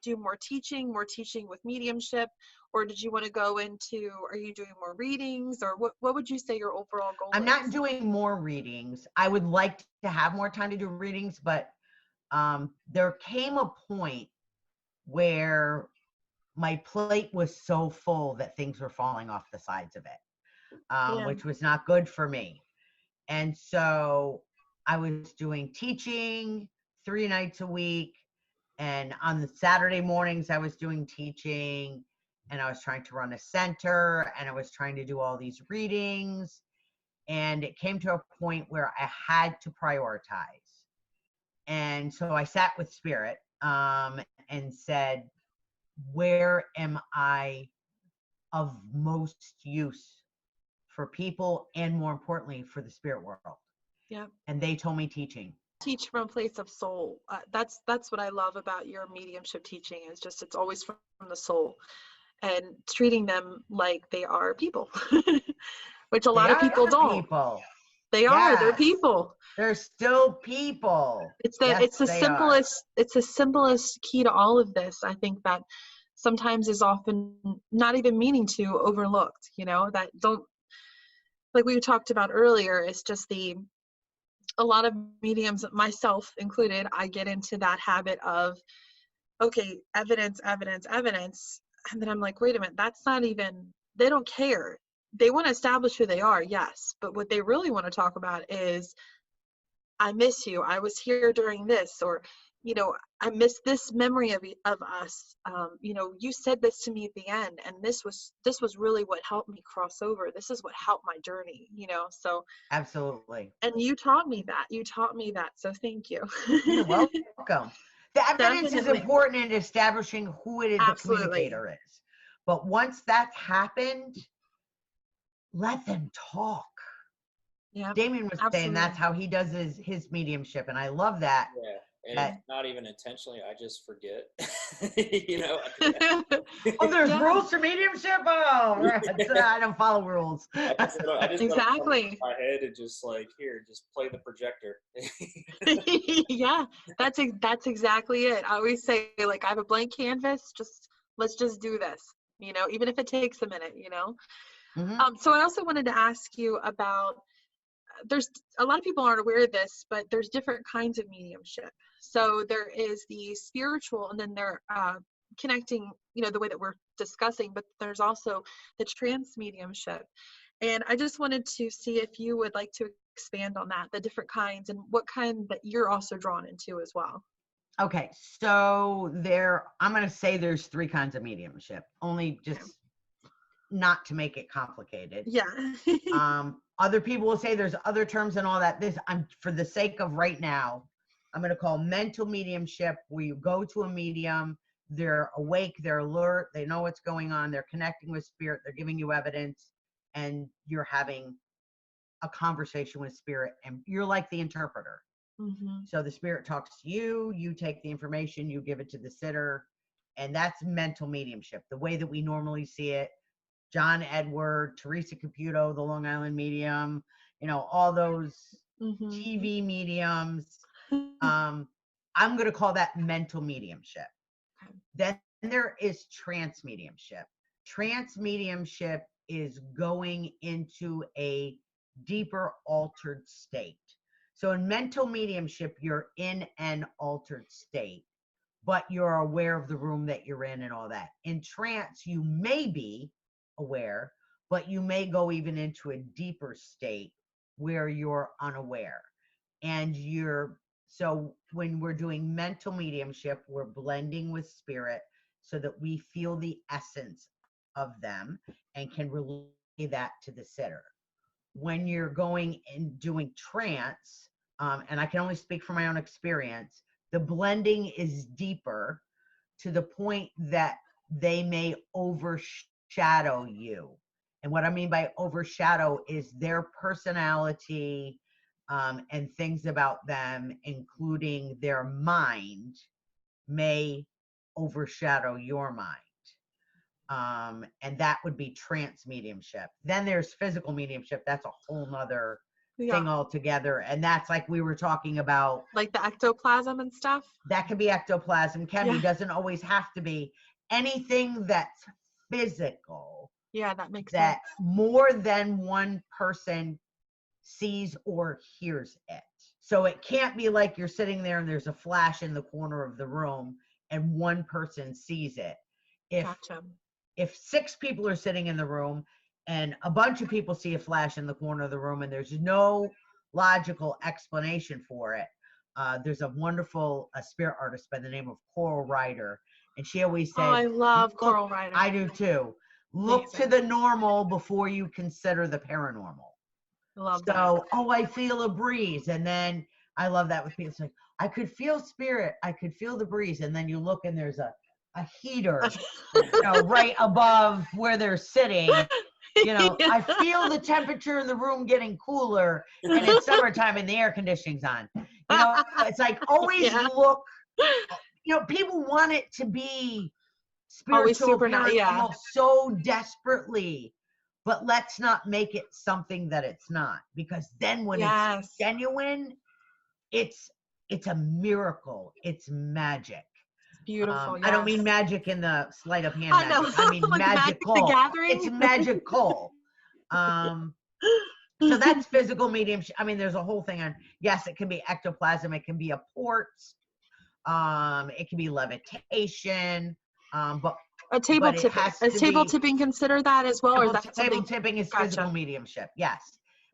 S1: do more teaching with mediumship, or did you want to go into? Are you doing more readings, or what would you say your overall goal
S2: I'm
S1: is?
S2: not doing more readings. I would like to have more time to do readings, but there came a point where my plate was so full that things were falling off the sides of it,
S1: Yeah.
S2: which was not good for me. And so I was doing teaching 3 nights a week. And on the Saturday mornings, I was doing teaching, and I was trying to run a center, and I was trying to do all these readings. And it came to a point where I had to prioritize. And so I sat with Spirit and said, where am I of most use for people, and more importantly, for the spirit world?
S1: Yeah.
S2: And they told me teaching.
S1: Teach from a place of soul. That's what I love about your mediumship teaching, is just it's always from the soul, and treating them like they are people, which a
S2: They
S1: lot of people
S2: are
S1: don't.
S2: people.
S1: They're
S2: Yes.
S1: people.
S2: They're still people.
S1: It's
S2: Yes,
S1: it's the
S2: they are.
S1: simplest key to all of this. I think that sometimes is often not even meaning to overlooked. That don't, like we talked about earlier. It's just a lot of mediums, myself included, I get into that habit of, okay, evidence, evidence, evidence. And then I'm like, wait a minute, that's not even, they don't care. They want to establish who they are, yes. But what they really want to talk about is, I miss you. I was here during this, or, I miss this memory of us. You said this to me at the end, and this was really what helped me cross over. This is what helped my journey, so.
S2: Absolutely.
S1: And you taught me that. So thank you.
S2: You're welcome. The evidence is
S1: Definitely.
S2: important in establishing who it is the
S1: Absolutely.
S2: communicator is. But once that's happened, let them talk.
S1: Yeah.
S2: Damien was saying that's how he does his mediumship, and I love that.
S3: Yeah. And it's not even intentionally, I just forget.
S2: Oh, there's rules for mediumship? Oh, right. I don't follow rules.
S3: I just
S1: Exactly.
S3: in my head and just like, here, just play the projector.
S1: Yeah, that's exactly it. I always say, like, I have a blank canvas, let's just do this, even if it takes a minute,
S2: Mm-hmm.
S1: So I also wanted to ask you about, there's a lot of people aren't aware of this, but there's different kinds of mediumship. So there is the spiritual, and then they're connecting, the way that we're discussing, but there's also the trance mediumship. And I just wanted to see if you would like to expand on that, the different kinds, and what kind that you're also drawn into as well.
S2: Okay, so I'm going to say there's 3 kinds of mediumship, only just not to make it complicated.
S1: Yeah.
S2: Other people will say there's other terms and all that. I'm for the sake of right now, I'm going to call mental mediumship, where you go to a medium, they're awake, they're alert, they know what's going on, they're connecting with spirit, they're giving you evidence, and you're having a conversation with spirit, and you're like the interpreter.
S1: Mm-hmm.
S2: So the spirit talks to you, you take the information, you give it to the sitter, and that's mental mediumship, the way that we normally see it. John Edward, Teresa Caputo, the Long Island medium, all those TV mediums. I'm going to call that mental mediumship. Then there is trance mediumship. Trance mediumship is going into a deeper altered state. So in mental mediumship, you're in an altered state, but you're aware of the room that you're in and all that. In trance, you may be aware, but you may go even into a deeper state where you're unaware. And so when we're doing mental mediumship, we're blending with spirit so that we feel the essence of them and can relay that to the sitter. When you're going and doing trance, and I can only speak from my own experience, the blending is deeper to the point that they may overshadow you. And what I mean by overshadow is their personality, and things about them, including their mind, may overshadow your mind. And that would be trance mediumship. Then there's physical mediumship. That's a whole nother thing altogether. And that's like we were talking about.
S1: Like the ectoplasm and stuff?
S2: That could be ectoplasm, can be, doesn't always have to be. Anything that's physical.
S1: Yeah, that makes
S2: that
S1: sense.
S2: more than one person sees or hears it. So it can't be like you're sitting there and there's a flash in the corner of the room and one person sees it. If 6 people are sitting in the room and a bunch of people see a flash in the corner of the room and there's no logical explanation for it, there's a wonderful spirit artist by the name of Coral Ryder, and she always says,
S1: I love Coral Ryder.
S2: I do too. Look to the normal before you consider the paranormal.
S1: I love that.
S2: So, I feel a breeze. And then I love that with people. It's like, I could feel spirit. I could feel the breeze. And then you look and there's a heater right above where they're sitting. I feel the temperature in the room getting cooler, and it's summertime and the air conditioning's on. It's like always look, people want it to be spiritual, paranormal so desperately, but let's not make it something that it's not, because then when it's genuine, it's a miracle. It's magic.
S1: Beautiful.
S2: I don't mean magic in the sleight of hand magic. I mean like magical. It's magical. So that's physical mediumship. I mean, there's a whole thing on. Yes, it can be ectoplasm. It can be a port. It can be levitation. But
S1: a table tipping. Is table tipping considered that as well, or is that
S2: table tipping is physical mediumship? Yes,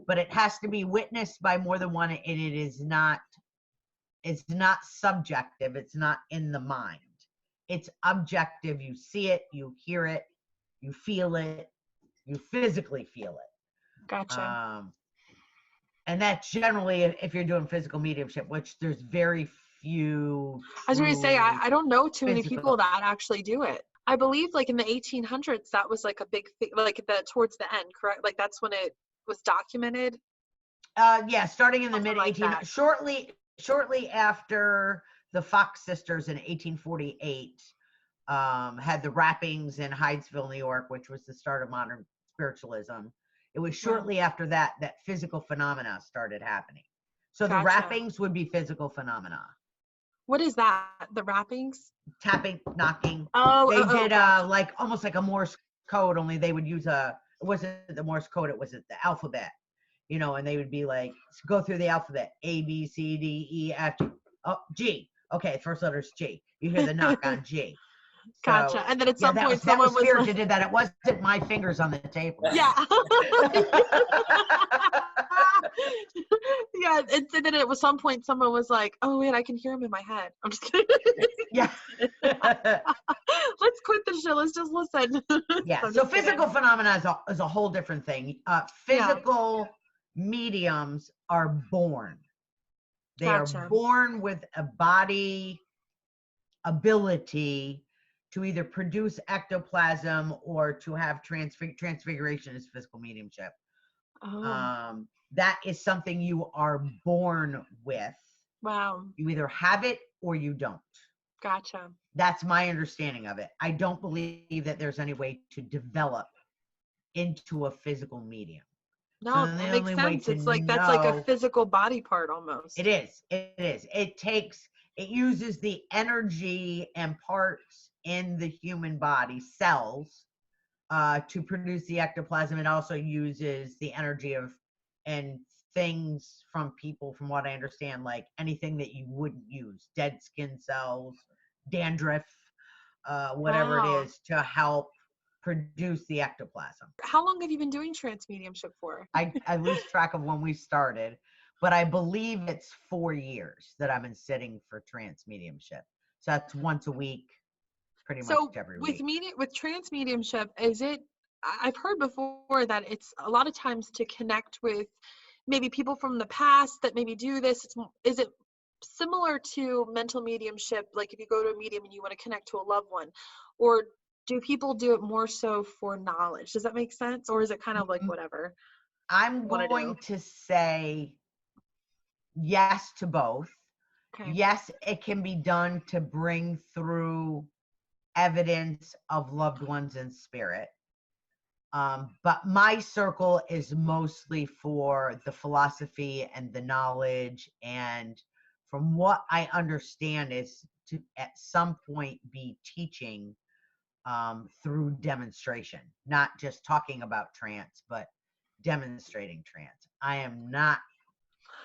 S2: but it has to be witnessed by more than one, and it is not. It's not subjective. It's not in the mind. It's objective. You see it, you hear it, you feel it, you physically feel it.
S1: Gotcha.
S2: And that's generally if you're doing physical mediumship, which there's very few.
S1: I was going to say, I don't know too many people that actually do it. I believe like in the 1800s, that was like a big thing, like towards the end, correct? Like that's when it was documented.
S2: Yeah, starting in the mid 1800s, shortly after the Fox sisters in 1848 had the rappings in Hydesville, New York, which was the start of modern spiritualism. It was shortly after that physical phenomena started happening. So the rappings would be physical phenomena.
S1: What is that? The rappings?
S2: Tapping, knocking.
S1: They
S2: did like almost like a Morse code, only they would use it wasn't the Morse code, it was the alphabet. And they would be like, go through the alphabet, A, B, C, D, E, F, G. Oh, G. Okay, first letter's G. You hear the knock on G.
S1: Gotcha. And then at some point, someone was
S2: spirit did that. It wasn't my fingers on the table.
S1: Yeah. Yeah. And then at some point, someone was like, "Oh wait, I can hear him in my head." I'm just kidding.
S2: Yeah.
S1: Let's quit the show. Let's just listen.
S2: Yeah. So physical phenomena is a whole different thing. Physical mediums are born. They are born with a body ability to either produce ectoplasm or to have transfiguration as physical mediumship. That is something you are born with.
S1: Wow.
S2: You either have it or you don't.
S1: Gotcha.
S2: That's my understanding of it. I don't believe that there's any way to develop into a physical medium.
S1: No, so that makes sense. It's like that's like a physical body part almost.
S2: It is. It uses the energy and parts in the human body, cells, to produce the ectoplasm. It also uses the energy of and things from people, from what I understand, like anything that you wouldn't use, dead skin cells, dandruff, whatever it
S1: Wow.
S2: is, to help produce the ectoplasm.
S1: How long have you been doing trance mediumship for?
S2: I lose track of when we started, but I believe it's 4 years that I've been sitting for trance mediumship. So that's once a week, pretty much
S1: So
S2: every
S1: with
S2: week.
S1: with trance mediumship, is it, I've heard before that it's a lot of times to connect with maybe people from the past that maybe do this. Is it similar to mental mediumship, like if you go to a medium and you want to connect to a loved one, or do people do it more so for knowledge? Does that make sense? Or is it kind of like whatever
S2: I'm
S1: you want to do?
S2: going to say yes to both.
S1: Okay.
S2: Yes, it can be done to bring through evidence of loved ones in spirit. But my circle is mostly for the philosophy and the knowledge. And from what I understand is to at some point be teaching through demonstration, not just talking about trance, but demonstrating trance. I am not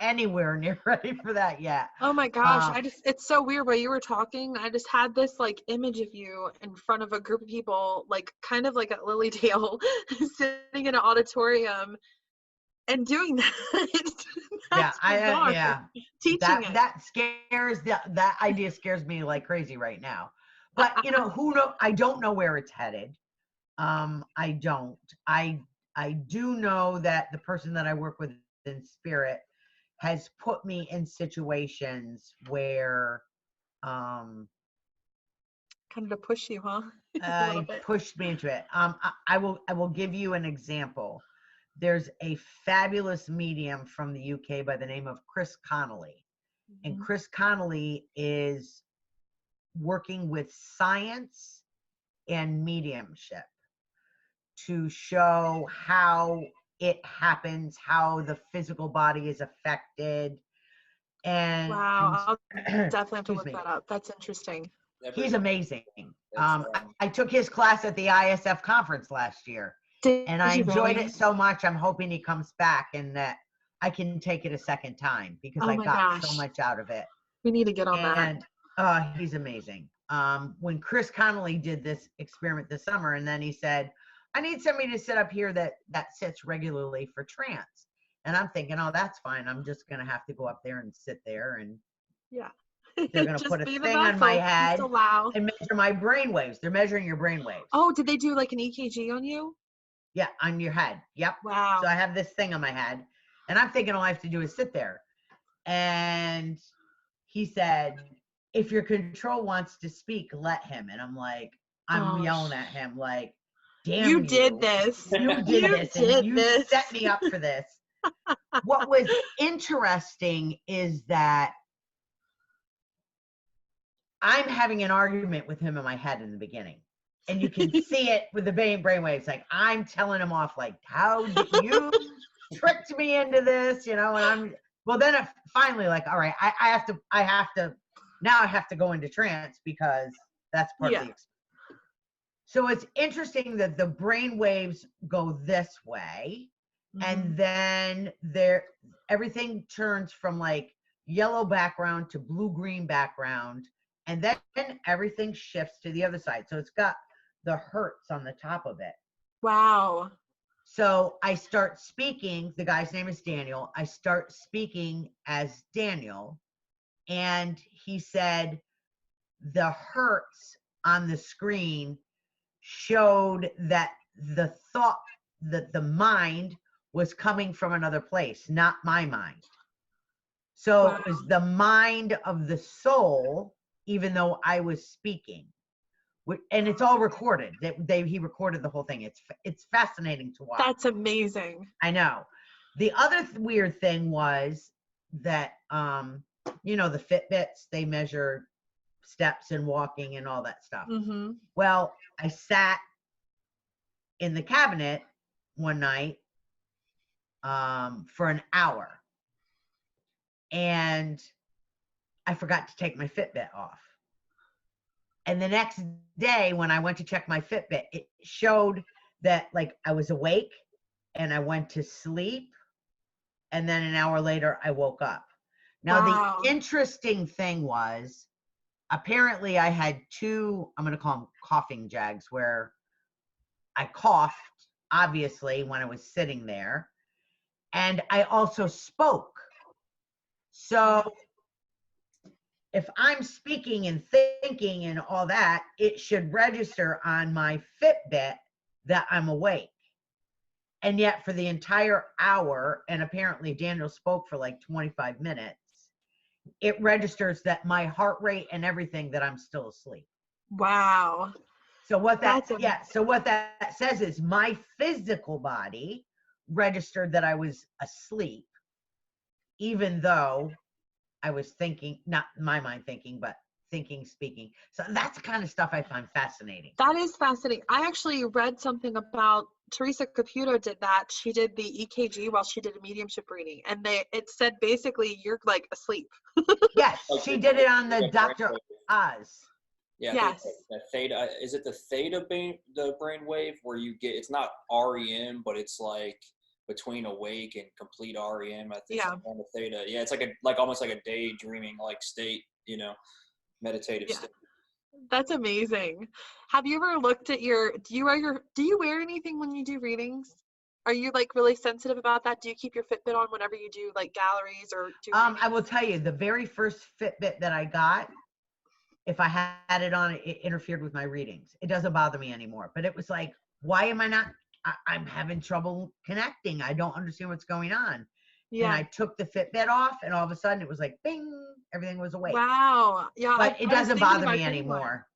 S2: anywhere near ready for that yet.
S1: Oh my gosh,
S2: Um,
S1: it's so weird while you were talking. I just had this like image of you in front of a group of people, like kind of like at Lily Dale, sitting in an auditorium and doing that.
S2: yeah,
S1: That's bizarre.
S2: yeah,
S1: Teaching it.
S2: that scares that idea scares me like crazy right now. But you know, who know? I don't know where it's headed. I don't. I do know that the person that I work with in spirit has put me in situations where
S1: Kind of to push you, huh? A little bit.
S2: pushed me into it. I will give you an example. There's a fabulous medium from the UK by the name of Chris Connolly. And
S1: Mhm.
S2: Chris Connolly is working with science and mediumship to show how it happens, how the physical body is affected. And
S1: Wow, I'll definitely have to
S2: excuse
S1: look
S2: me,
S1: that up. That's interesting.
S2: he's amazing.
S3: That's
S2: I took his class at the ISF conference last year,
S1: Did
S2: and I
S1: you
S2: enjoyed
S1: really?
S2: it so much. I'm hoping he comes back and that I can take it a second time because
S1: Oh
S2: I
S1: my
S2: got so
S1: gosh.
S2: much out of it.
S1: We need to get on that.
S2: And he's amazing. When Chris Connolly did this experiment this summer, and then he said, "I need somebody to sit up here that sits regularly for trance." And I'm thinking, "Oh, that's fine. I'm just gonna have to go up there and sit there, and
S1: Yeah.
S2: they're gonna put
S1: Just
S2: a
S1: be the
S2: thing on my
S1: vessel. Just
S2: head
S1: allow.
S2: and measure my brain waves. They're measuring your brain waves."
S1: Oh, did they do like an EKG on you?
S2: Yeah, on your head. Yep. So
S1: Wow.
S2: I have this thing on my head, and I'm thinking all I have to do is sit there. And he said, "If your control wants to speak, let him." And I'm like, I'm
S1: Oh,
S2: yelling at him like,
S1: you
S2: "Damn
S1: did
S2: you.
S1: this.
S2: You did
S1: You
S2: this and
S1: did
S2: you
S1: this.
S2: set me up for this." What was interesting is that I'm having an argument with him in my head in the beginning. And you can see it with the brainwaves. Like I'm telling him off, like, "How did you tricked me into this?" And well, then it finally like, all right, now I have to go into trance because that's part of
S1: Yeah.
S2: the experience. So it's interesting that the brain waves go this way, and then everything turns from like yellow background to blue-green background, and then everything shifts to the other side. So it's got the hertz on the top of it.
S1: Wow.
S2: So I start speaking, the guy's name is Daniel. I start speaking as Daniel, and he said the hertz on the screen showed that the thought, that the mind was coming from another place, not my mind. So
S1: Wow.
S2: it was the mind of the soul, even though I was speaking. And it's all recorded. He recorded the whole thing. It's fascinating to watch.
S1: That's amazing.
S2: I know. The other weird thing was that the Fitbits, they measure steps and walking and all that stuff.
S1: Mm-hmm.
S2: Well, I sat in the cabinet one night for an hour, and I forgot to take my Fitbit off. And the next day when I went to check my Fitbit, it showed that like I was awake and I went to sleep, and then an hour later I woke up. Now,
S1: Wow.
S2: the interesting thing was, apparently I had two, I'm going to call them coughing jags, where I coughed, obviously, when I was sitting there. And I also spoke. So if I'm speaking and thinking and all that, it should register on my Fitbit that I'm awake. And yet for the entire hour, and apparently Daniel spoke for like 25 minutes, it registers that my heart rate and everything, that I'm still asleep.
S1: Wow.
S2: So what that,
S1: That's
S2: so what that says is my physical body registered that I was asleep, even though I was thinking, not my mind thinking, but thinking, speaking. So that's the kind of stuff I find fascinating.
S1: That is fascinating. I actually read something about Teresa Caputo did that. She did the EKG while she did a mediumship reading, and it said basically you're like asleep.
S2: Yes, she did it on the Dr. Oz.
S3: Yeah,
S1: Yes.
S3: that theta, is it the theta the brain wave where you get, it's not REM, but it's like between awake and complete REM. I think
S1: Yeah.
S3: on the theta. Yeah, it's like almost like a daydreaming like state, meditative state.
S1: That's amazing. Have you ever looked at do you wear anything when you do readings? Are you like really sensitive about that? Do you keep your Fitbit on whenever you do like galleries or do
S2: I will tell you, the very first Fitbit that I got, if I had it on, it interfered with my readings. It doesn't bother me anymore. But it was like, why am I not? I'm having trouble connecting. I don't understand what's going on.
S1: Yeah.
S2: And I took the Fitbit off, and all of a sudden it was like, bing, everything was awake.
S1: Wow. Yeah.
S2: But it doesn't bother me anymore.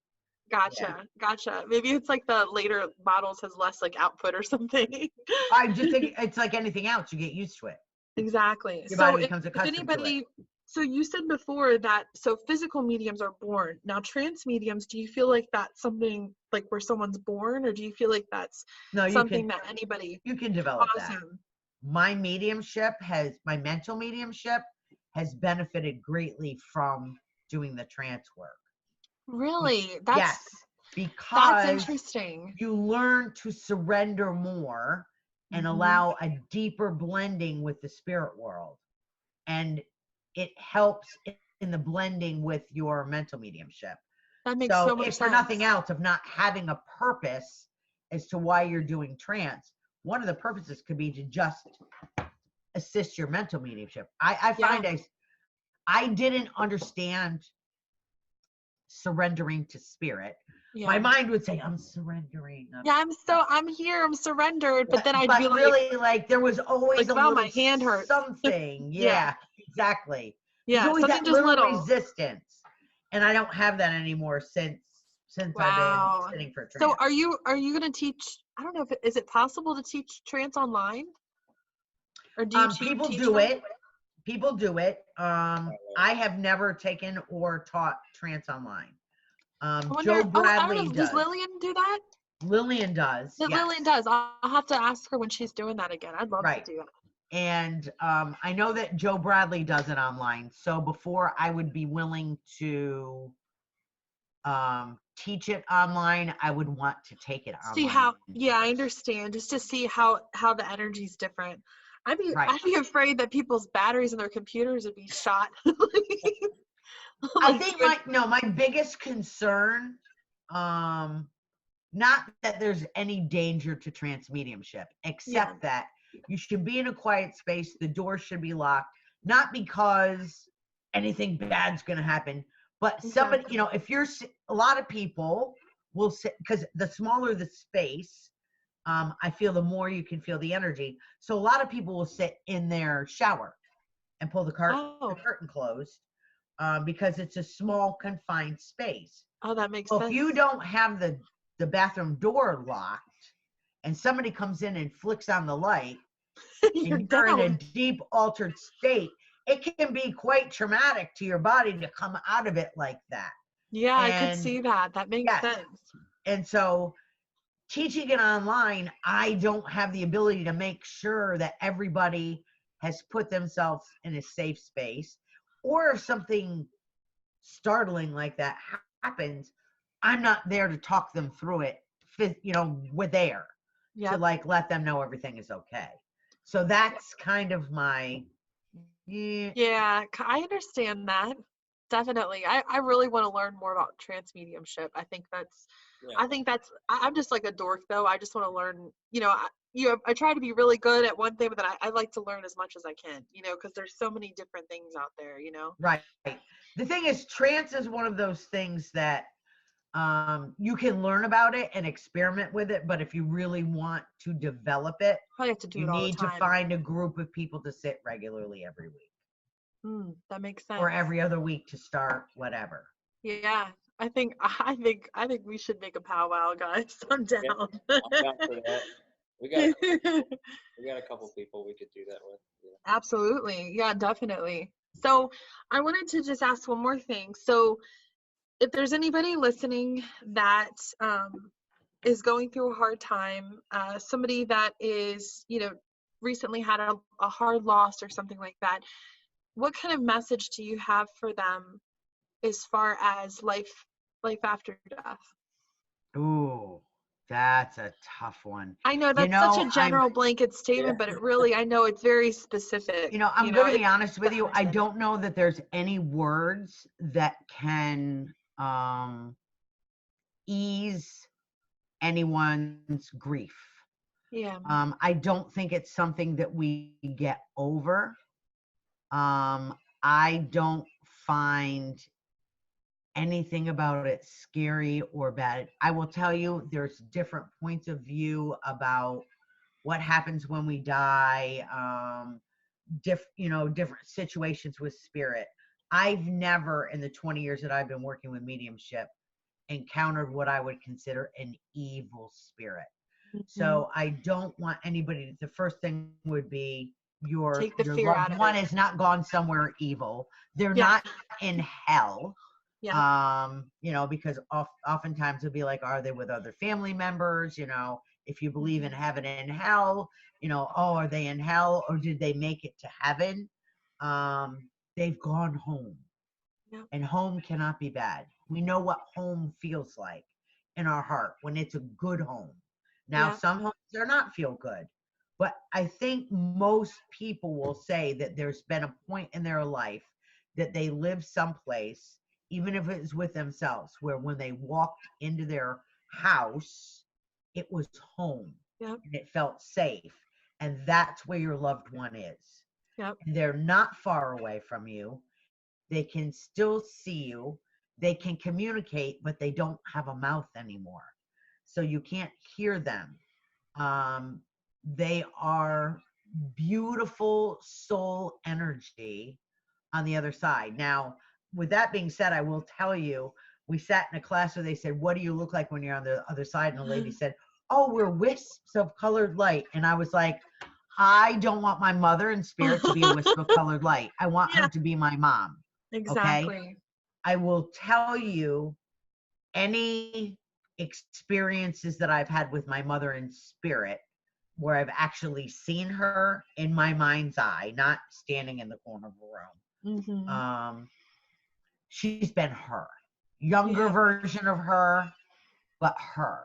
S1: Gotcha. Gotcha. Maybe it's like the later models has less like output or something.
S2: I just think it's like anything else. You get used to it.
S1: Exactly.
S2: Your
S1: So
S2: body becomes accustomed to it.
S1: So you said before that, so physical mediums are born. Now trance mediums, do you feel like that's something like where someone's born, or do you feel like that's something that anybody?
S2: You can develop
S1: Awesome.
S2: that. My mental mediumship has benefited greatly from doing the trance work.
S1: Really?
S2: Yes, because
S1: that's interesting.
S2: You learn to surrender more and allow a deeper blending with the spirit world. And it helps in the blending with your mental mediumship.
S1: That makes so much sense.
S2: If for nothing else, of not having a purpose as to why you're doing trance, one of the purposes could be to just assist your mental mediumship. I find I didn't understand surrendering to spirit. Yeah. My mind would say, I'm surrendering.
S1: I'm here, I'm surrendered. But then I'd be like,
S2: really, like, there was always
S1: like,
S2: a little
S1: my hand hurts.
S2: Something. Yeah, exactly.
S1: Yeah,
S2: there's always
S1: something
S2: that
S1: just
S2: little resistance. And I don't have that anymore since I've been sitting for trance.
S1: So are you going to teach, I don't know is it possible to teach trance online? Or do you
S2: people do it. People do it. I have never taken or taught trance online. Joe Bradley does.
S1: Does Lillian do that?
S2: Lillian does.
S1: Yes. Lillian does. I'll have to ask her when she's doing that again. I'd love to do that.
S2: And I know that Joe Bradley does it online. So before I would be willing to teach it online, I would want to take it online.
S1: See how? Yeah, I understand. Just to see how the energy's different. I'd be afraid that people's batteries in their computers would be shot.
S2: I think my biggest concern, not that there's any danger to trance mediumship, except that you should be in a quiet space. The door should be locked, not because anything bad's going to happen, but somebody, if you're, a lot of people will sit, because the smaller the space, I feel the more you can feel the energy. So a lot of people will sit in their shower and pull the curtain closed. Because it's a small confined space.
S1: Oh, that makes sense.
S2: If you don't have the bathroom door locked and somebody comes in and flicks on the light, you're in a deep altered state, it can be quite traumatic to your body to come out of it like that.
S1: Yeah, I could see that. That makes sense.
S2: And so teaching it online, I don't have the ability to make sure that everybody has put themselves in a safe space. Or if something startling like that happens, I'm not there to talk them through it. We're there. to like let them know everything is okay. So that's kind of my
S1: Yeah, I understand that. Definitely. I really want to learn more about trance mediumship. I'm just like a dork though. I just want to learn, I try to be really good at one thing, but then I like to learn as much as I can, because there's so many different things out there,
S2: Right. The thing is, trance is one of those things that you can learn about it and experiment with it, but if you really want to develop it,
S1: Probably have to do
S2: you
S1: it all the
S2: need to
S1: time.
S2: find a group of people to sit regularly every week.
S1: That makes sense.
S2: Or every other week to start, whatever.
S1: Yeah. I think we should make a powwow, guys. I'm down.
S3: Yeah, I'm down for that. We got a couple people we could do that with. Yeah.
S1: Absolutely. Yeah, definitely. So I wanted to just ask one more thing. So if there's anybody listening that is going through a hard time, somebody that is, recently had a hard loss or something like that, what kind of message do you have for them as far as life after death?
S2: Ooh, that's a tough one.
S1: I know that's such a general blanket statement, but I know it's very specific.
S2: I'm going to be honest with you. I don't know that there's any words that can ease anyone's grief.
S1: Yeah.
S2: I don't think it's something that we get over. I don't find anything about it scary or bad. I will tell you, there's different points of view about what happens when we die, different situations with spirit. I've never, in the 20 years that I've been working with mediumship, encountered what I would consider an evil spirit. So I don't want anybody, the first thing would be your loved one is not gone somewhere evil. They're not in hell. Because oftentimes it'll be like, are they with other family members? If you believe in heaven and hell, are they in hell or did they make it to heaven? They've gone home. And home cannot be bad. We know what home feels like in our heart when it's a good home. Now, some homes are not feel good, but I think most people will say that there's been a point in their life that they live someplace, even if it's with themselves, where when they walked into their house, it was home and it felt safe. And that's where your loved one is. And they're not far away from you. They can still see you. They can communicate, but they don't have a mouth anymore. So you can't hear them. They are beautiful soul energy on the other side. Now, with that being said, I will tell you, we sat in a class where they said, what do you look like when you're on the other side? And the lady said, oh, we're wisps of colored light. And I was like, I don't want my mother in spirit to be a wisp of colored light. I want her to be my mom.
S1: Exactly.
S2: Okay? I will tell you, any experiences that I've had with my mother in spirit, where I've actually seen her in my mind's eye, not standing in the corner of a room. She's been her. Younger version of her, but her.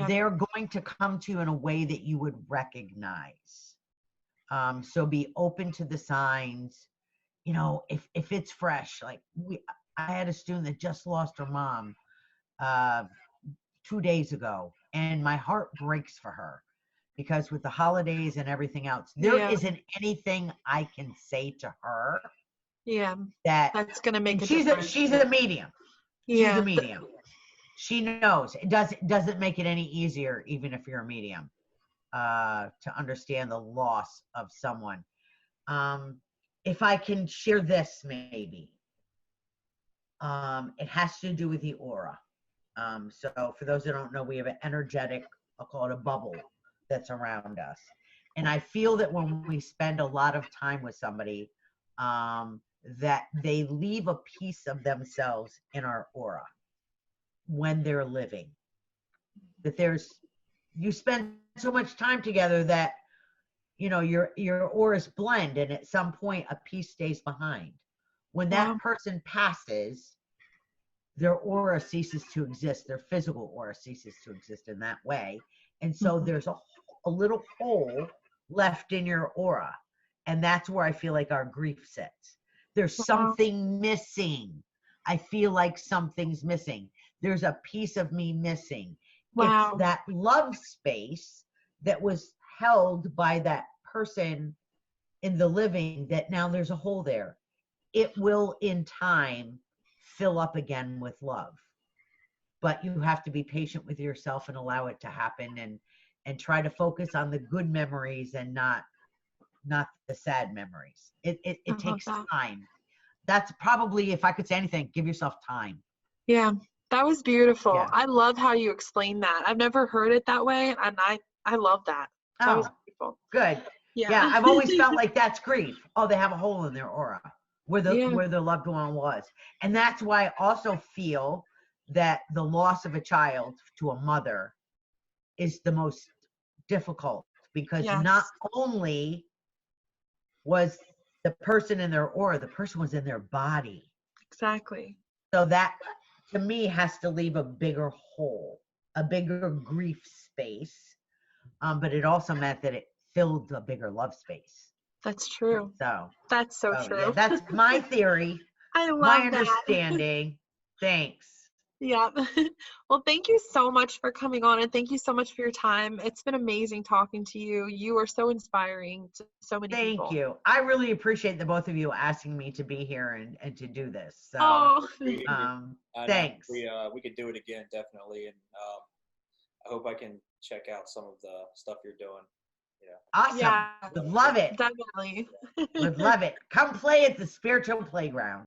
S2: They're going to come to you in a way that you would recognize. So be open to the signs. If it's fresh, like I had a student that just lost her mom 2 days ago, and my heart breaks for her because with the holidays and everything else, there isn't anything I can say to her. That's gonna make a difference. She's a medium. She's a medium. She knows it doesn't make it any easier, even if you're a medium, to understand the loss of someone. If I can share this, maybe it has to do with the aura. So for those who don't know, we have an energetic, I'll call it a bubble that's around us. And I feel that when we spend a lot of time with somebody, that they leave a piece of themselves in our aura when they're living. That you spend so much time together that, your auras blend, and at some point a piece stays behind. When that person passes, their aura ceases to exist. Their physical aura ceases to exist in that way. And so there's a little hole left in your aura. And that's where I feel like our grief sits. There's something missing. I feel like something's missing. There's a piece of me missing.
S1: Wow.
S2: It's that love space that was held by that person in the living that now there's a hole there. It will in time fill up again with love. But you have to be patient with yourself and allow it to happen, and try to focus on the good memories and not the sad memories. It takes time. That's probably, if I could say anything, give yourself time.
S1: Yeah, that was beautiful.
S2: Yeah.
S1: I love how you explained that. I've never heard it that way, and I love that. That was beautiful.
S2: Good. Yeah, I've always felt like that's grief. Oh, they have a hole in their aura where the loved one was. And that's why I also feel that the loss of a child to a mother is the most difficult, because not only was the person in their aura, the person was in their body.
S1: Exactly.
S2: So that, to me, has to leave a bigger hole, a bigger grief space. But it also meant that it filled a bigger love space.
S1: That's true.
S2: So
S1: that's so true.
S2: Yeah, that's my theory.
S1: I love
S2: my understanding. Thanks.
S1: Yeah. Well, thank you so much for coming on, and thank you so much for your time. It's been amazing talking to you. You are so inspiring to so many people.
S2: Thank you. I really appreciate the both of you asking me to be here and to do this. So thanks.
S3: We could do it again, definitely. And I hope I can check out some of the stuff you're doing.
S2: Awesome.
S1: Yeah,
S2: would love it.
S1: Definitely.
S2: Would love it. Come play at the spiritual playground.